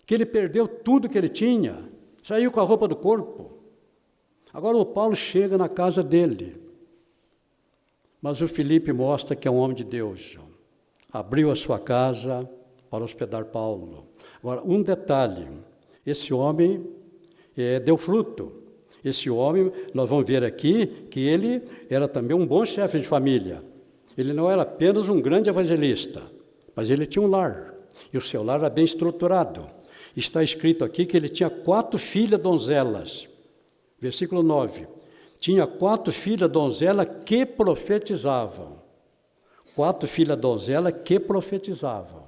que ele perdeu tudo que ele tinha, saiu com a roupa do corpo. Agora o Paulo chega na casa dele, mas o Filipe mostra que é um homem de Deus. Abriu a sua casa para hospedar Paulo. Agora, um detalhe, esse homem deu fruto. Esse homem, nós vamos ver aqui, que ele era também um bom chefe de família. Ele não era apenas um grande evangelista, mas ele tinha um lar, e o seu lar era bem estruturado. Está escrito aqui que ele tinha 4 filhas donzelas. Versículo 9. Tinha 4 filhas donzelas que profetizavam. 4 filhas donzelas que profetizavam.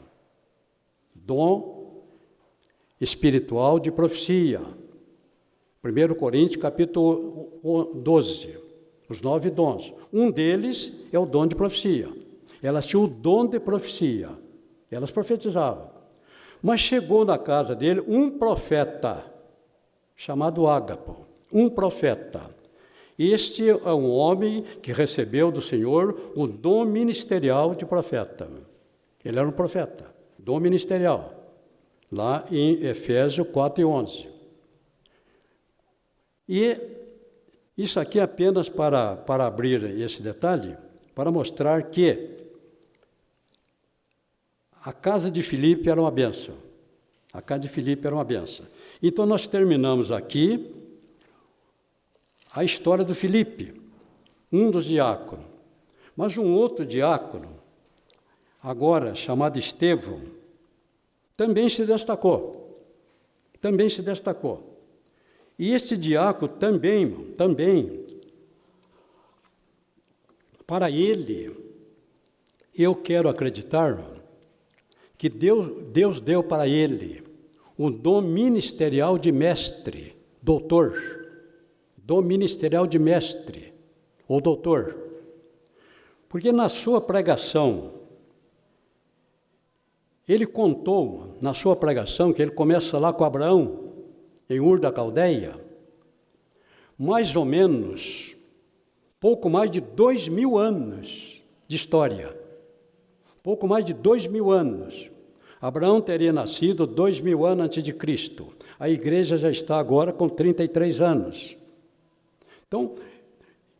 Dom espiritual de profecia. 1 Coríntios, capítulo 12. Os 9 dons. Um deles é o dom de profecia. Elas tinham o dom de profecia. Elas profetizavam. Mas chegou na casa dele um profeta, chamado Ágapo. Um profeta. Este é um homem que recebeu do Senhor o dom ministerial de profeta. Ele era um profeta, dom ministerial. Lá em Efésios 4:11. E isso aqui é apenas para abrir esse detalhe, para mostrar que a casa de Filipe era uma bênção. Então nós terminamos aqui a história do Filipe, um dos diáconos. Mas um outro diácono, agora chamado Estevão, também se destacou. E este diácono também, para ele, eu quero acreditar que Deus deu para ele o dom ministerial de mestre, doutor. Dom ministerial de mestre ou doutor. Porque na sua pregação, ele contou, na sua pregação, que ele começa lá com Abraão, em Ur da Caldeia, mais ou menos pouco mais de 2.000 anos de história. Pouco mais de 2.000 anos. Abraão teria nascido 2.000 anos antes de Cristo. A igreja já está agora com 33 anos. Então,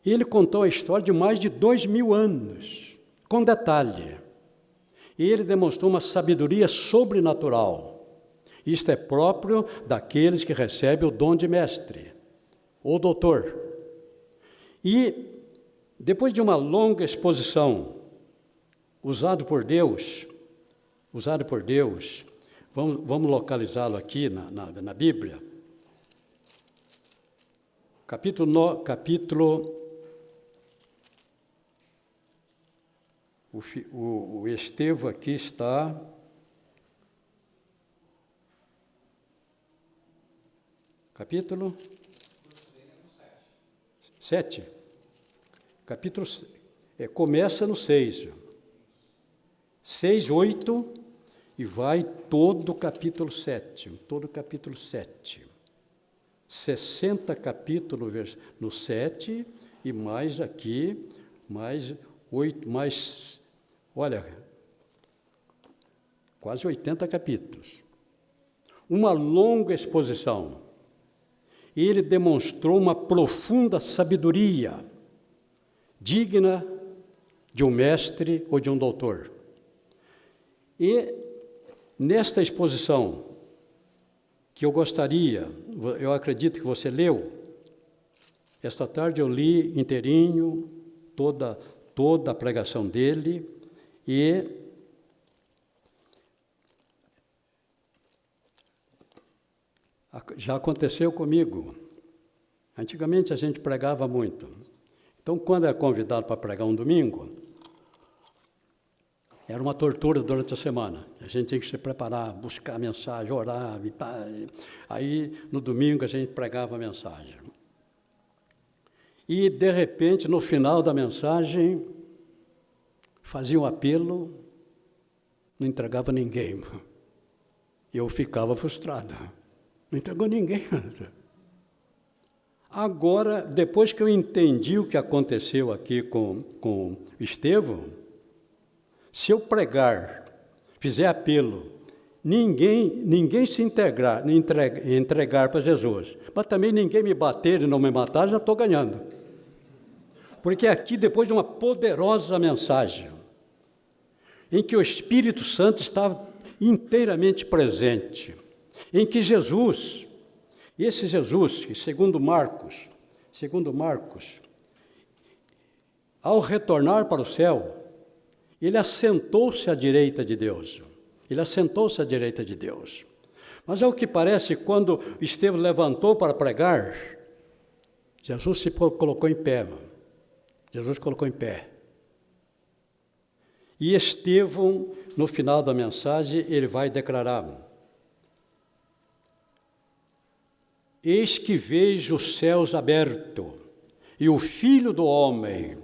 ele contou a história de mais de 2.000 anos, com detalhe. E ele demonstrou uma sabedoria sobrenatural. Isto é próprio daqueles que recebem o dom de mestre, ou doutor. E, depois de uma longa exposição, usado por Deus, vamos localizá-lo aqui na Bíblia, o Estevão aqui está, capítulo 7, capítulo, começa no 6, 6, 8, e vai todo o capítulo 7, 60 capítulos no 7, e mais aqui, mais 8, quase 80 capítulos. Uma longa exposição. E ele demonstrou uma profunda sabedoria, digna de um mestre ou de um doutor. E nesta exposição, que eu acredito que você leu, esta tarde eu li inteirinho, toda a pregação dele, e já aconteceu comigo. Antigamente a gente pregava muito. Então, quando era convidado para pregar um domingo, era uma tortura durante a semana. A gente tinha que se preparar, buscar a mensagem, orar. Aí, no domingo, a gente pregava a mensagem. E, de repente, no final da mensagem, fazia um apelo, não entregava ninguém. Eu ficava frustrado. Não entregou ninguém. Agora, depois que eu entendi o que aconteceu aqui com Estevão, se eu pregar, fizer apelo, ninguém se entregar para Jesus, mas também ninguém me bater e não me matar, já estou ganhando. Porque aqui, depois de uma poderosa mensagem, em que o Espírito Santo estava inteiramente presente, em que Jesus, esse Jesus, que segundo Marcos, ao retornar para o céu, ele assentou-se à direita de Deus. Mas ao que parece, quando Estevão levantou para pregar, Jesus se colocou em pé. E Estevão, no final da mensagem, ele vai declarar: eis que vejo os céus abertos, e o Filho do Homem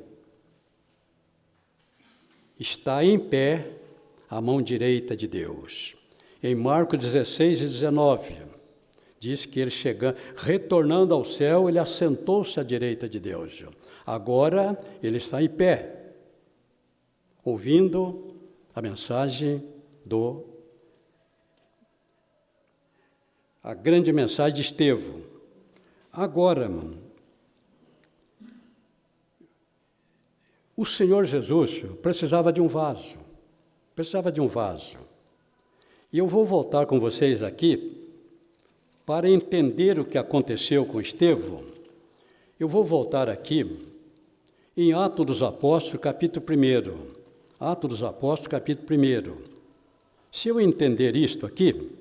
está em pé à mão direita de Deus. Em Marcos 16 e 19, diz que ele retornando ao céu, ele assentou-se à direita de Deus. Agora ele está em pé, ouvindo a mensagem a grande mensagem de Estevão. Agora, o Senhor Jesus precisava de um vaso. E eu vou voltar com vocês aqui para entender o que aconteceu com Estevão. Eu vou voltar aqui em Atos dos Apóstolos, capítulo 1. Atos dos Apóstolos, capítulo 1. Se eu entender isto aqui,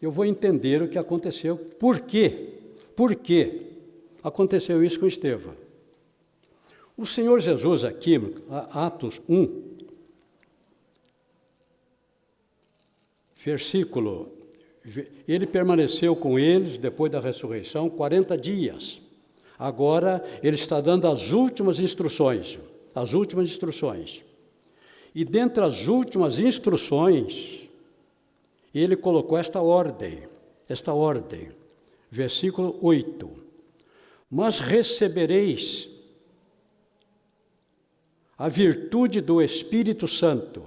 eu vou entender o que aconteceu. Por quê? Por que aconteceu isso com Estevão? O Senhor Jesus aqui, Atos 1, versículo, ele permaneceu com eles, depois da ressurreição, 40 dias. Agora, ele está dando as últimas instruções. E dentre as últimas instruções, ele colocou esta ordem, versículo 8. Mas recebereis a virtude do Espírito Santo,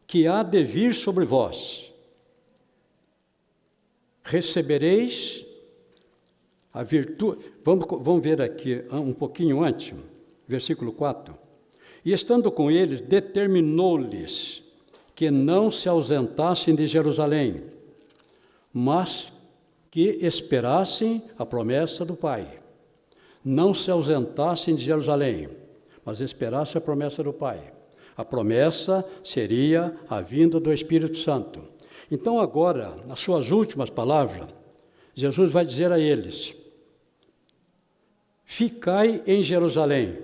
que há de vir sobre vós. Recebereis a virtude. Vamos ver aqui um pouquinho antes, versículo 4. E estando com eles, determinou-lhes que não se ausentassem de Jerusalém, mas que esperassem a promessa do Pai. Não se ausentassem de Jerusalém, mas esperassem a promessa do Pai. A promessa seria a vinda do Espírito Santo. Então agora, nas suas últimas palavras, Jesus vai dizer a eles: ficai em Jerusalém,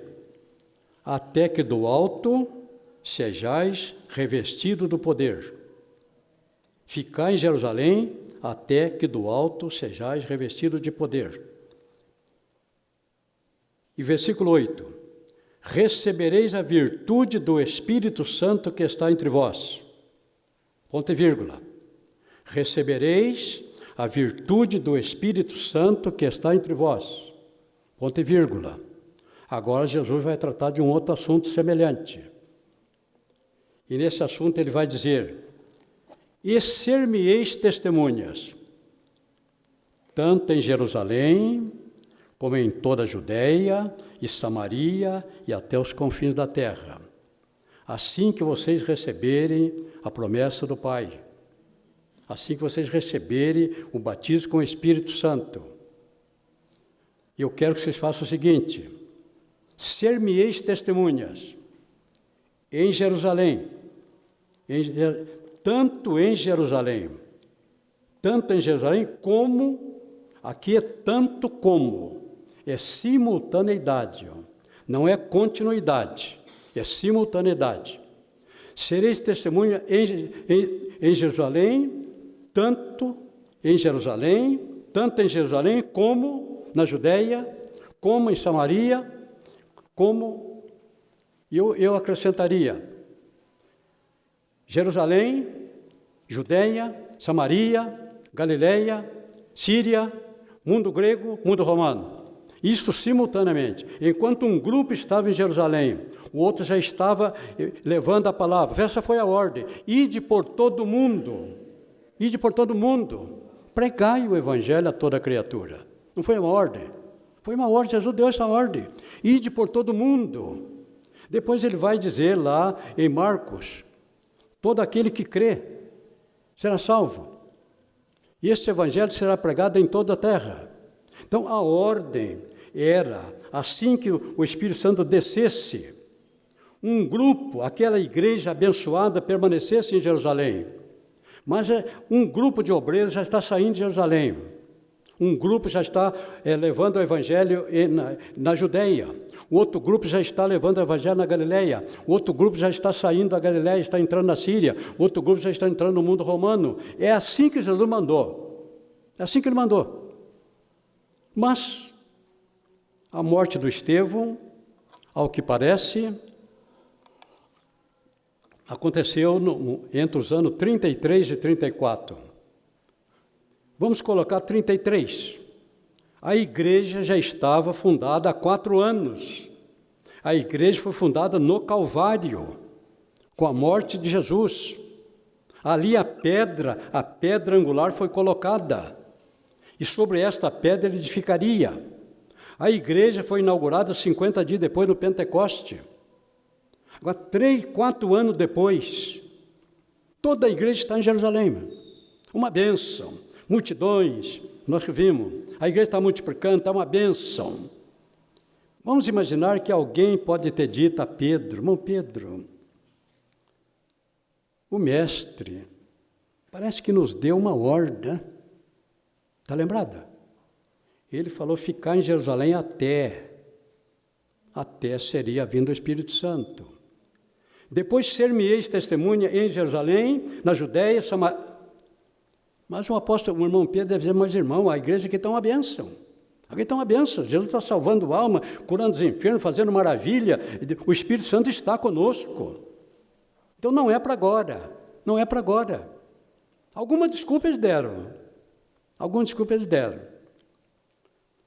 até que do alto sejais revestido do poder. Ficai em Jerusalém, até que do alto sejais revestido de poder. E versículo 8: recebereis a virtude do Espírito Santo que está entre vós. Ponto e vírgula. Recebereis a virtude do Espírito Santo que está entre vós. Ponto e vírgula. Agora Jesus vai tratar de um outro assunto semelhante. E nesse assunto ele vai dizer: e ser-me-eis testemunhas, tanto em Jerusalém, como em toda a Judeia e Samaria e até os confins da terra, assim que vocês receberem a promessa do Pai, assim que vocês receberem o batismo com o Espírito Santo. Eu quero que vocês façam o seguinte: ser-me-eis testemunhas em Jerusalém, tanto em Jerusalém como, aqui é tanto como, é simultaneidade, não é continuidade, é simultaneidade. Sereis testemunha em Jerusalém, tanto em Jerusalém como na Judeia, como em Samaria, como, eu acrescentaria, Jerusalém, Judeia, Samaria, Galileia, Síria, mundo grego, mundo romano. Isso simultaneamente. Enquanto um grupo estava em Jerusalém, o outro já estava levando a palavra. Essa foi a ordem. Ide por todo mundo. Ide por todo mundo. Pregai o evangelho a toda criatura. Não foi uma ordem? Foi uma ordem. Jesus deu essa ordem. Ide por todo mundo. Depois ele vai dizer lá em Marcos: todo aquele que crê será salvo. E este evangelho será pregado em toda a terra. Então, a ordem era, assim que o Espírito Santo descesse, um grupo, aquela igreja abençoada, permanecesse em Jerusalém. Mas um grupo de obreiros já está saindo de Jerusalém. Um grupo já está levando o evangelho na Judeia. O outro grupo já está levando o evangelho na Galileia. O outro grupo já está saindo da Galileia, está entrando na Síria. O outro grupo já está entrando no mundo romano. É assim que Jesus mandou. É assim que ele mandou. Mas a morte do Estevão, ao que parece, aconteceu entre os anos 33 e 34. Vamos colocar 33. A igreja já estava fundada há 4 anos. A igreja foi fundada no Calvário, com a morte de Jesus. Ali a pedra angular foi colocada. E sobre esta pedra ele edificaria. A igreja foi inaugurada 50 dias depois do Pentecoste. Agora, 4 anos depois, toda a igreja está em Jerusalém. Uma bênção. Multidões, nós que vimos. A igreja está multiplicando, está uma bênção. Vamos imaginar que alguém pode ter dito a Pedro: irmão Pedro, o mestre parece que nos deu uma ordem. Está lembrada? Ele falou ficar em Jerusalém até seria vindo o Espírito Santo. Depois ser-me-eis testemunha em Jerusalém, na Judeia, Samaria. Mas o apóstolo, o irmão Pedro, deve dizer: mas irmão, a igreja aqui está uma bênção. Aqui está uma bênção. Jesus está salvando alma, curando os enfermos, fazendo maravilha. O Espírito Santo está conosco. Então não é para agora. Não é para agora. Alguma desculpa eles deram.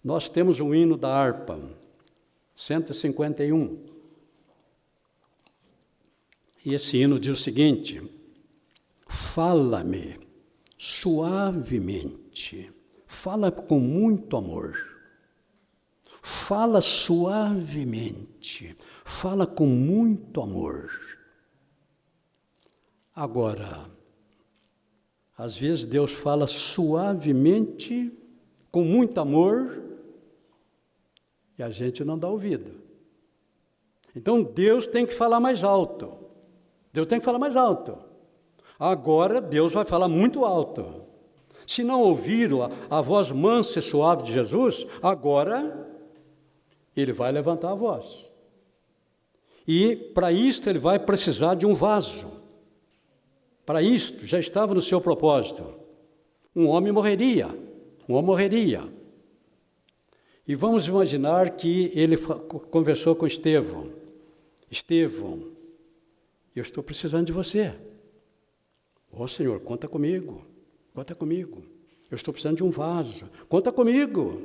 Nós temos um hino da harpa, 151. E esse hino diz o seguinte: fala-me suavemente, fala com muito amor, fala suavemente, fala com muito amor. Agora, às vezes Deus fala suavemente, com muito amor, e a gente não dá ouvido. Então Deus tem que falar mais alto. Deus tem que falar mais alto. Agora Deus vai falar muito alto. Se não ouviram a voz mansa e suave de Jesus, agora Ele vai levantar a voz. E para isto Ele vai precisar de um vaso. Para isto já estava no seu propósito. Um homem morreria. E vamos imaginar que ele conversou com Estevão. Estevão, eu estou precisando de você. Ó Senhor, conta comigo. Eu estou precisando de um vaso. Conta comigo.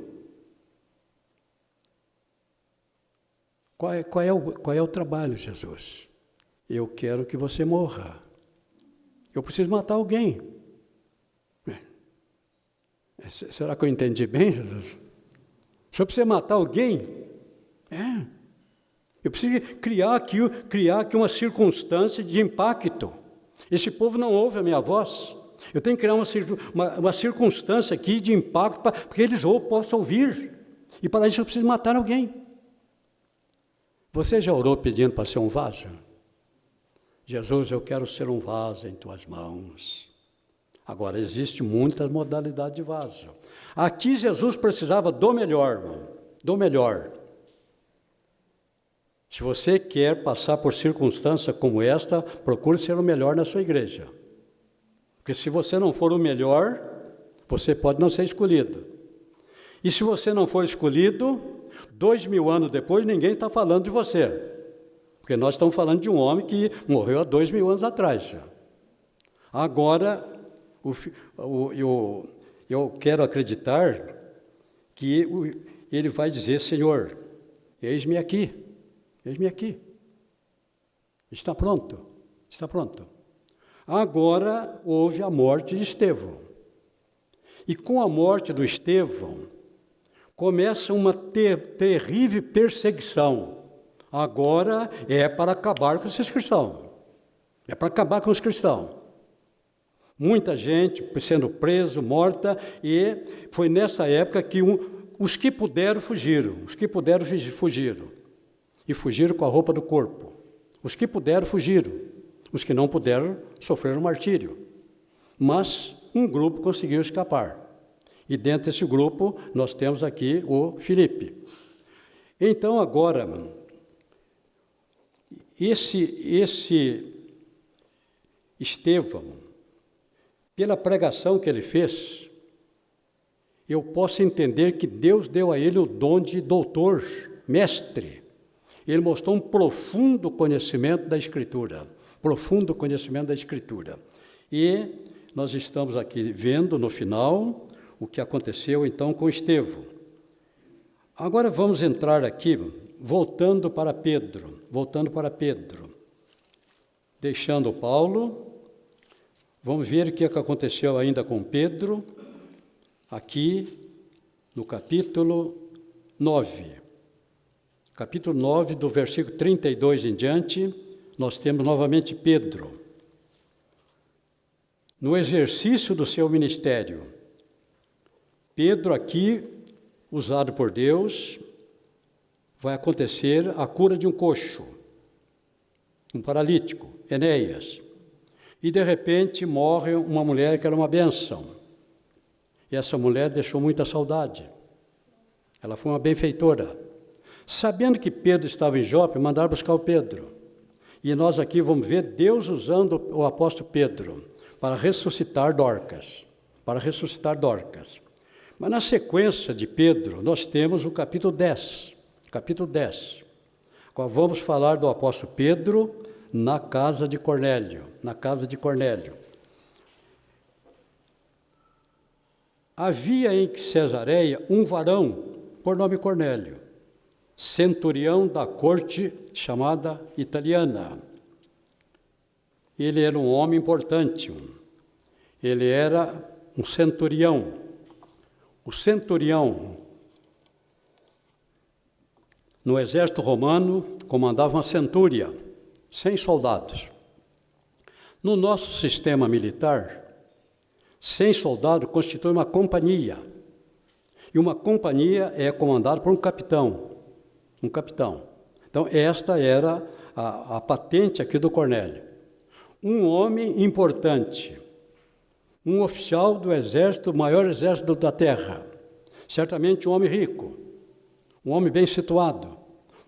Qual é o trabalho, Jesus? Eu quero que você morra. Eu preciso matar alguém. Será que eu entendi bem, Jesus? Se eu preciso matar alguém, eu preciso criar aqui uma circunstância de impacto. Esse povo não ouve a minha voz. Eu tenho que criar uma circunstância aqui de impacto para que eles possam ouvir. E para isso eu preciso matar alguém. Você já orou pedindo para ser um vaso? Jesus, eu quero ser um vaso em tuas mãos. Agora, existe muitas modalidades de vaso. Aqui Jesus precisava do melhor, irmão, do melhor. Se você quer passar por circunstância como esta, procure ser o melhor na sua igreja. Porque se você não for o melhor, você pode não ser escolhido. E se você não for escolhido, 2000 anos depois, ninguém está falando de você. Porque nós estamos falando de um homem que morreu há 2000 anos atrás. Agora, eu quero acreditar que ele vai dizer, Senhor, eis-me aqui. Está pronto. Agora houve a morte de Estevão. E com a morte do Estevão, começa uma terrível perseguição. Agora é para acabar com esses cristãos. Muita gente sendo preso, morta, e foi nessa época que os que puderam fugiram. E fugiram com a roupa do corpo. Os que puderam fugiram. Os que não puderam sofreram martírio. Mas um grupo conseguiu escapar. E dentro desse grupo nós temos aqui o Filipe. Então agora, esse Estevão, pela pregação que ele fez, eu posso entender que Deus deu a ele o dom de doutor, mestre. Ele mostrou um profundo conhecimento da Escritura. E nós estamos aqui vendo no final o que aconteceu então com Estevão. Agora vamos entrar aqui, voltando para Pedro. Deixando Paulo, vamos ver o que aconteceu ainda com Pedro, aqui no capítulo 9. Capítulo 9, do versículo 32 em diante, nós temos novamente Pedro. No exercício do seu ministério, Pedro aqui, usado por Deus, vai acontecer a cura de um coxo, um paralítico, Enéas. E de repente morre uma mulher que era uma bênção. E essa mulher deixou muita saudade. Ela foi uma benfeitora. Sabendo que Pedro estava em Jope, mandaram buscar o Pedro. E nós aqui vamos ver Deus usando o apóstolo Pedro para ressuscitar Dorcas. Mas na sequência de Pedro, nós temos o capítulo 10. Agora vamos falar do apóstolo Pedro na casa de Cornélio. Havia em Cesareia um varão, por nome Cornélio, centurião da corte chamada italiana, ele era um homem importante. Ele era um centurião. O centurião, no exército romano, comandava uma centúria, 100 soldados. No nosso sistema militar, 100 soldados constituem uma companhia. E uma companhia é comandada por um capitão. Um capitão. Então, esta era a patente aqui do Cornélio. Um homem importante, um oficial do exército, o maior exército da terra. Certamente um homem rico, um homem bem situado,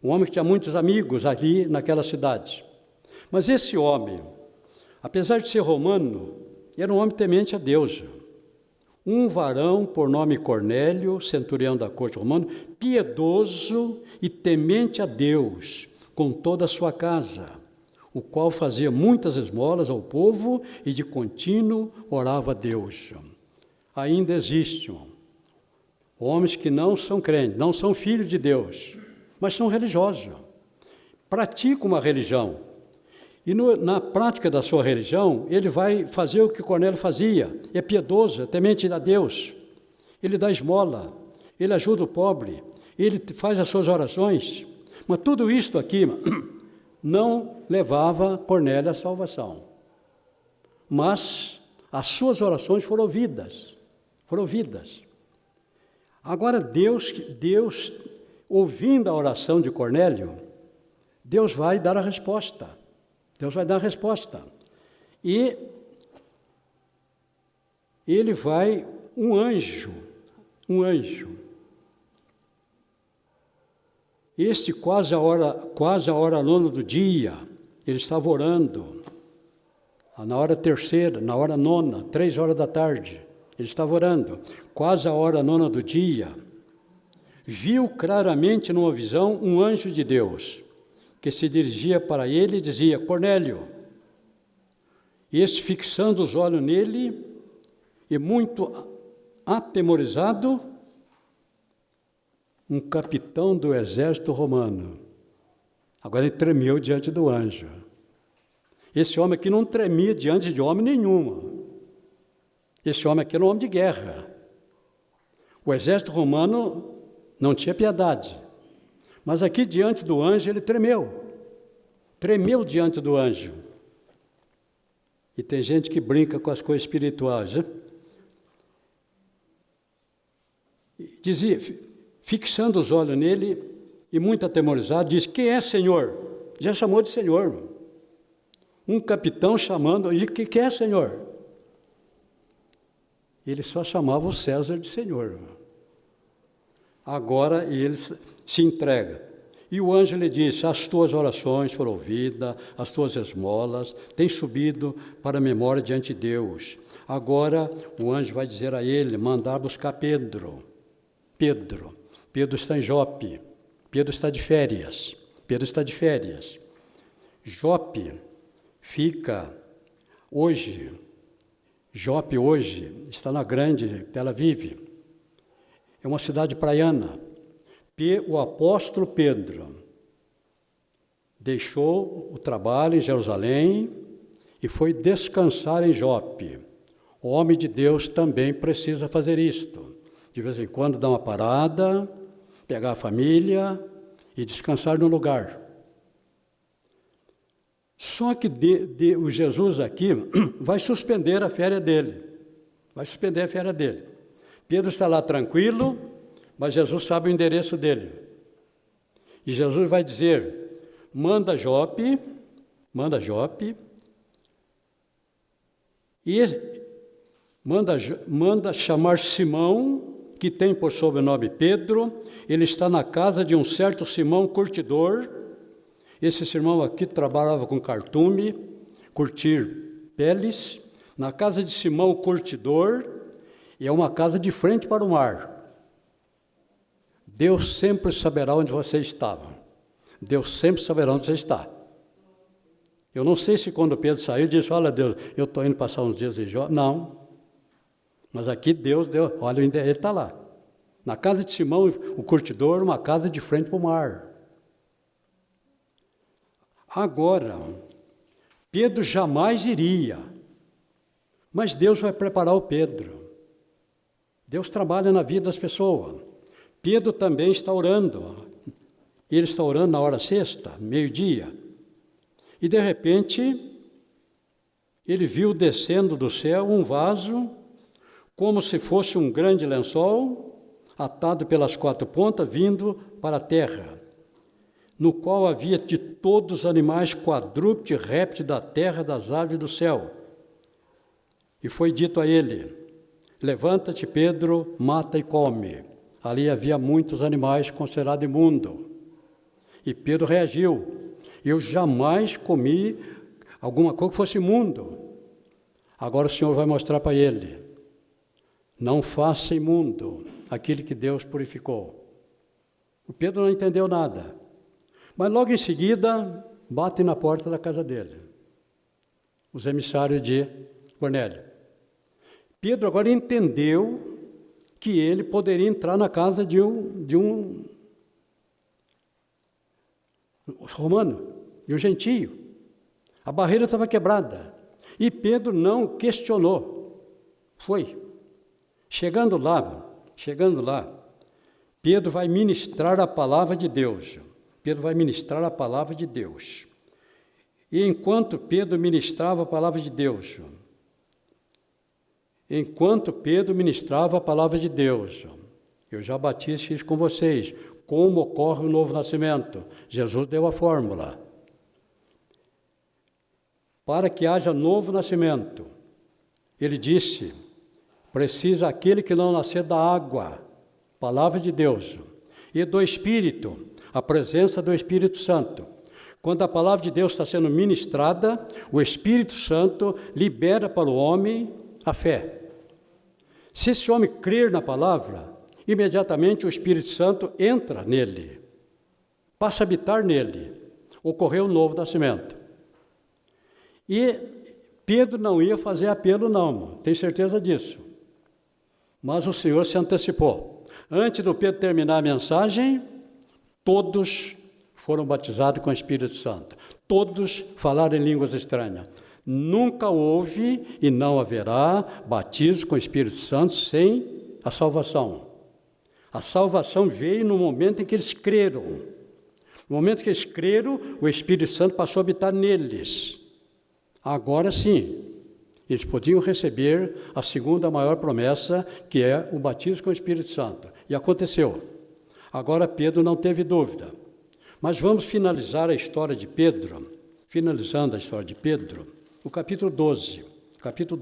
um homem que tinha muitos amigos ali naquela cidade. Mas esse homem, apesar de ser romano, era um homem temente a Deus. Um varão por nome Cornélio, centurião da corte romana, piedoso e temente a Deus, com toda a sua casa, o qual fazia muitas esmolas ao povo e de contínuo orava a Deus. Ainda existem homens que não são crentes, não são filhos de Deus, mas são religiosos, praticam uma religião. E na prática da sua religião, ele vai fazer o que Cornélio fazia, é piedoso, é temente a Deus. Ele dá esmola, ele ajuda o pobre, ele faz as suas orações. Mas tudo isto aqui não levava Cornélio à salvação. Mas as suas orações foram ouvidas. Agora Deus, ouvindo a oração de Cornélio, Deus vai dar a resposta. E ele vai, um anjo, este quase a hora nona do dia, ele estava orando, na hora terceira, na hora nona, 3 horas da tarde, ele estava orando, quase a hora nona do dia, viu claramente numa visão um anjo de Deus, que se dirigia para ele e dizia: Cornélio. Este, fixando os olhos nele, e muito atemorizado, um capitão do exército romano. Agora ele tremeu diante do anjo. Esse homem aqui não tremia diante de homem nenhum. Esse homem aqui era um homem de guerra. O exército romano não tinha piedade. Mas aqui diante do anjo ele tremeu diante do anjo. E tem gente que brinca com as coisas espirituais, né? Dizia, fixando os olhos nele e muito atemorizado, diz: quem é, Senhor? Já chamou de Senhor. Um capitão chamando, e que é, Senhor? Ele só chamava o César de Senhor. Agora ele se entrega. E o anjo lhe disse: as tuas orações foram ouvidas, as tuas esmolas têm subido para a memória diante de Deus. Agora o anjo vai dizer a ele, mandar buscar Pedro. Pedro está em Jope. Pedro está de férias. Jope fica hoje. Jope hoje está na grande Tel Aviv. É uma cidade praiana. O apóstolo Pedro deixou o trabalho em Jerusalém e foi descansar em Jope. O homem de Deus também precisa fazer isto. De vez em quando dar uma parada, pegar a família e descansar no lugar. Só que o Jesus aqui vai suspender a férias dele. Pedro está lá tranquilo, mas Jesus sabe o endereço dele. E Jesus vai dizer: manda Jope, e manda chamar Simão, que tem por sobrenome Pedro. Ele está na casa de um certo Simão curtidor. Esse Simão aqui trabalhava com cartume, curtir peles. Na casa de Simão curtidor, e é uma casa de frente para o mar. Deus sempre saberá onde você estava. Deus sempre saberá onde você está. Eu não sei se quando Pedro saiu, disse: olha Deus, eu estou indo passar uns dias em Jó. Não. Mas aqui Deus deu, olha, ele está lá. Na casa de Simão, o curtidor, uma casa de frente para o mar. Agora, Pedro jamais iria. Mas Deus vai preparar o Pedro. Deus trabalha na vida das pessoas. Pedro também está orando. Ele está orando na hora sexta, meio-dia. E de repente, ele viu descendo do céu um vaso, como se fosse um grande lençol, atado pelas 4 pontas, vindo para a terra, no qual havia de todos os animais quadrúpedes, répteis da terra, das aves do céu. E foi dito a ele: levanta-te, Pedro, mata e come. Ali havia muitos animais considerados imundos. E Pedro reagiu: eu jamais comi alguma coisa que fosse imundo. Agora o Senhor vai mostrar para ele: não faça imundo aquilo que Deus purificou. O Pedro não entendeu nada. Mas logo em seguida, batem na porta da casa dele os emissários de Cornélio. Pedro agora entendeu que ele poderia entrar na casa de um romano, de um gentio. A barreira estava quebrada. E Pedro não questionou. Foi. Chegando lá, Pedro vai ministrar a palavra de Deus. Pedro vai ministrar a palavra de Deus. E enquanto Pedro ministrava a palavra de Deus, eu já batizo isso com vocês, como ocorre o novo nascimento. Jesus deu a fórmula. Para que haja novo nascimento, ele disse: precisa aquele que não nascer da água, palavra de Deus, e do Espírito, a presença do Espírito Santo. Quando a palavra de Deus está sendo ministrada, o Espírito Santo libera para o homem a fé. Se esse homem crer na palavra, imediatamente o Espírito Santo entra nele, passa a habitar nele. Ocorreu um novo nascimento. E Pedro não ia fazer apelo não, tem certeza disso. Mas o Senhor se antecipou. Antes do Pedro terminar a mensagem, todos foram batizados com o Espírito Santo. Todos falaram em línguas estranhas. Nunca houve e não haverá batismo com o Espírito Santo sem a salvação. A salvação veio no momento em que eles creram. No momento que eles creram, o Espírito Santo passou a habitar neles. Agora sim, eles podiam receber a segunda maior promessa, que é o batismo com o Espírito Santo. E aconteceu. Agora Pedro não teve dúvida. Mas vamos finalizar a história de Pedro, finalizando a história de Pedro, no capítulo 12. Capítulo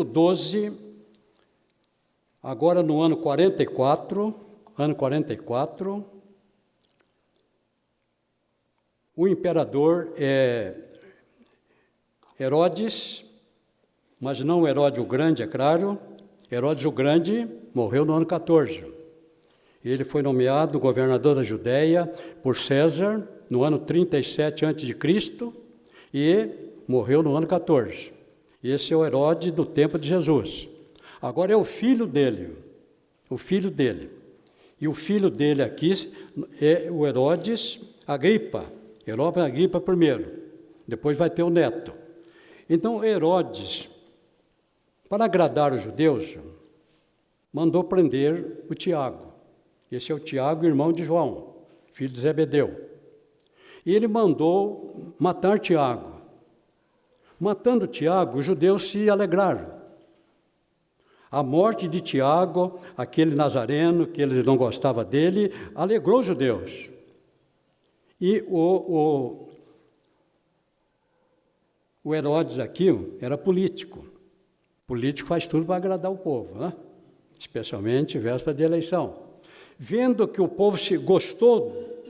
12, agora no ano 44, o imperador é Herodes, mas não Herodes o Grande, é claro. Herodes o Grande morreu no ano 14. Ele foi nomeado governador da Judéia por César no ano 37 a.C. e morreu no ano 14. Esse é o Herodes do tempo de Jesus. Agora é o filho dele. E o filho dele aqui é o Herodes Agripa. Herodes Agripa primeiro. Depois vai ter o neto. Então Herodes, para agradar os judeus, mandou prender o Tiago. Esse é o Tiago, irmão de João, filho de Zebedeu. E ele mandou matar Tiago. Matando Tiago, os judeus se alegraram. A morte de Tiago, aquele nazareno, que eles não gostavam dele, alegrou os judeus. E o Herodes aqui era político. Político faz tudo para agradar o povo, né? Especialmente véspera de eleição. Vendo que o povo se gostou,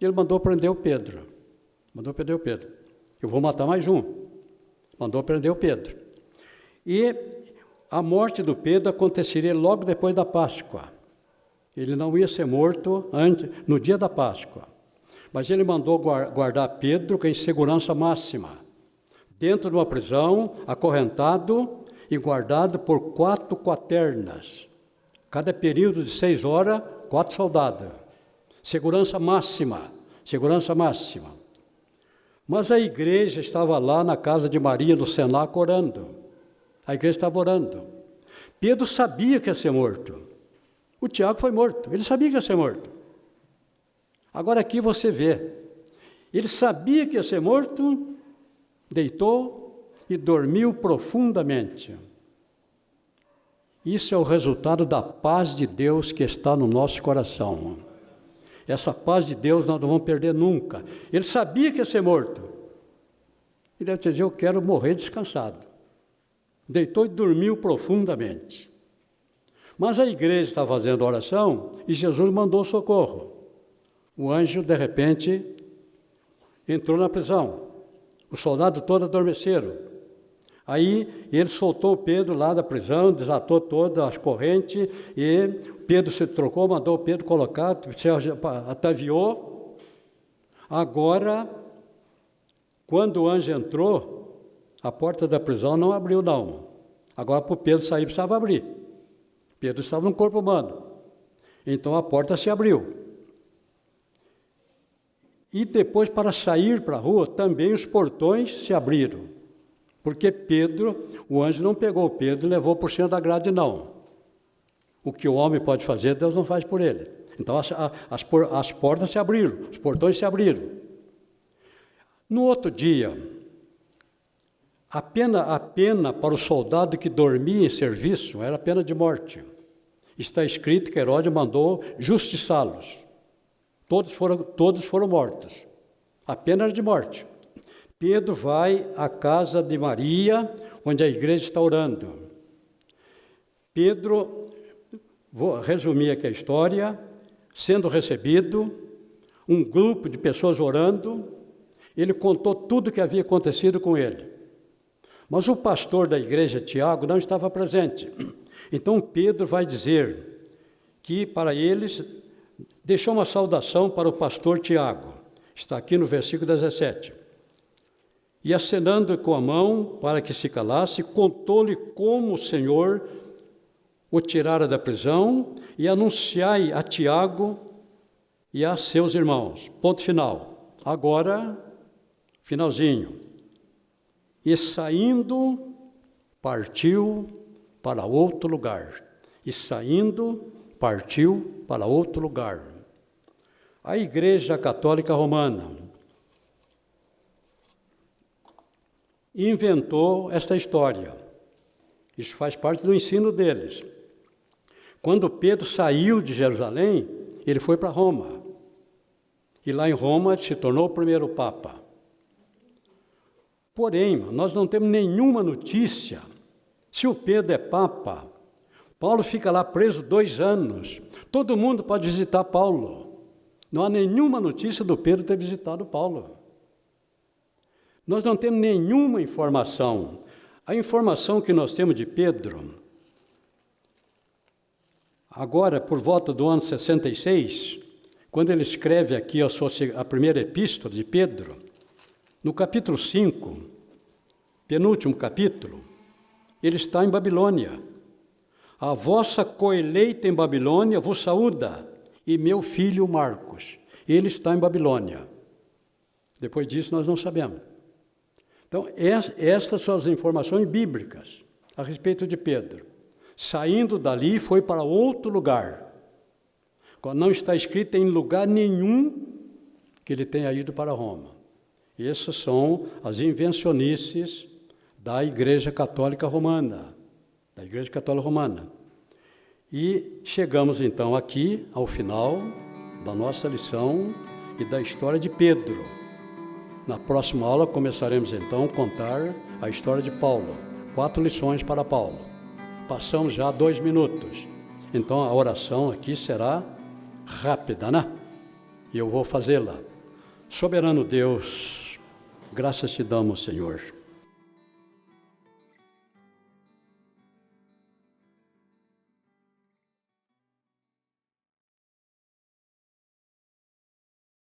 ele mandou prender o Pedro. Eu vou matar mais um. Mandou prender o Pedro. E a morte do Pedro aconteceria logo depois da Páscoa. Ele não ia ser morto no dia da Páscoa. Mas ele mandou guardar Pedro em segurança máxima, dentro de uma prisão, acorrentado e guardado por 4 quaternas. Cada período de 6 horas, 4 soldados. Segurança máxima. Mas a igreja estava lá na casa de Maria, no cenáculo, orando. A igreja estava orando. Pedro sabia que ia ser morto. O Tiago foi morto, ele sabia que ia ser morto. Agora aqui você vê, ele sabia que ia ser morto, deitou e dormiu profundamente. Isso é o resultado da paz de Deus que está no nosso coração. Essa paz de Deus nós não vamos perder nunca. Ele sabia que ia ser morto. Ele deve dizer, eu quero morrer descansado. Deitou e dormiu profundamente. Mas a igreja está fazendo oração e Jesus mandou socorro. O anjo, de repente, entrou na prisão. Os soldados todos adormeceram. Aí ele soltou Pedro lá da prisão, desatou todas as correntes, e Pedro se trocou, mandou Pedro colocar, se ataviou. Agora, quando o anjo entrou, a porta da prisão não abriu não. Agora para o Pedro sair precisava abrir. Pedro estava no corpo humano. Então a porta se abriu. E depois, para sair para a rua, também os portões se abriram. Porque Pedro, o anjo não pegou Pedro e levou por cima da grade, não. O que o homem pode fazer, Deus não faz por ele. Então as portas se abriram, os portões se abriram. No outro dia, a pena para o soldado que dormia em serviço era a pena de morte. Está escrito que Herodes mandou justiçá-los. Todos foram mortos. A pena era de morte. Pedro vai à casa de Maria, onde a igreja está orando. Pedro, vou resumir aqui a história, sendo recebido, um grupo de pessoas orando, ele contou tudo o que havia acontecido com ele. Mas o pastor da igreja, Tiago, não estava presente. Então Pedro vai dizer que para eles deixou uma saudação para o pastor Tiago. Está aqui no versículo 17. E acenando com a mão para que se calasse, contou-lhe como o Senhor o tirara da prisão e anunciai a Tiago e a seus irmãos. Ponto final. Agora, finalzinho. E saindo, partiu para outro lugar. E saindo, partiu para outro lugar. A Igreja Católica Romana inventou esta história. Isso faz parte do ensino deles. Quando Pedro saiu de Jerusalém, ele foi para Roma. E lá em Roma se tornou o primeiro Papa. Porém, nós não temos nenhuma notícia. Se o Pedro é Papa, Paulo fica lá preso 2 anos. Todo mundo pode visitar Paulo. Não há nenhuma notícia do Pedro ter visitado Paulo. Nós não temos nenhuma informação. A informação que nós temos de Pedro, agora por volta do ano 66, quando ele escreve aqui a primeira epístola de Pedro, no capítulo 5, penúltimo capítulo, ele está em Babilônia. A vossa coeleita em Babilônia vos saúda, e meu filho Marcos. Ele está em Babilônia. Depois disso nós não sabemos. Então, estas são as informações bíblicas a respeito de Pedro. Saindo dali, foi para outro lugar. Não está escrito em lugar nenhum que ele tenha ido para Roma. Essas são as invencionices da Igreja Católica Romana. Da Igreja Católica Romana. E chegamos então aqui ao final da nossa lição e da história de Pedro. Na próxima aula começaremos então a contar a história de Paulo. 4 lições para Paulo. Passamos já 2 minutos. Então a oração aqui será rápida, né? E eu vou fazê-la. Soberano Deus, graças te damos, Senhor.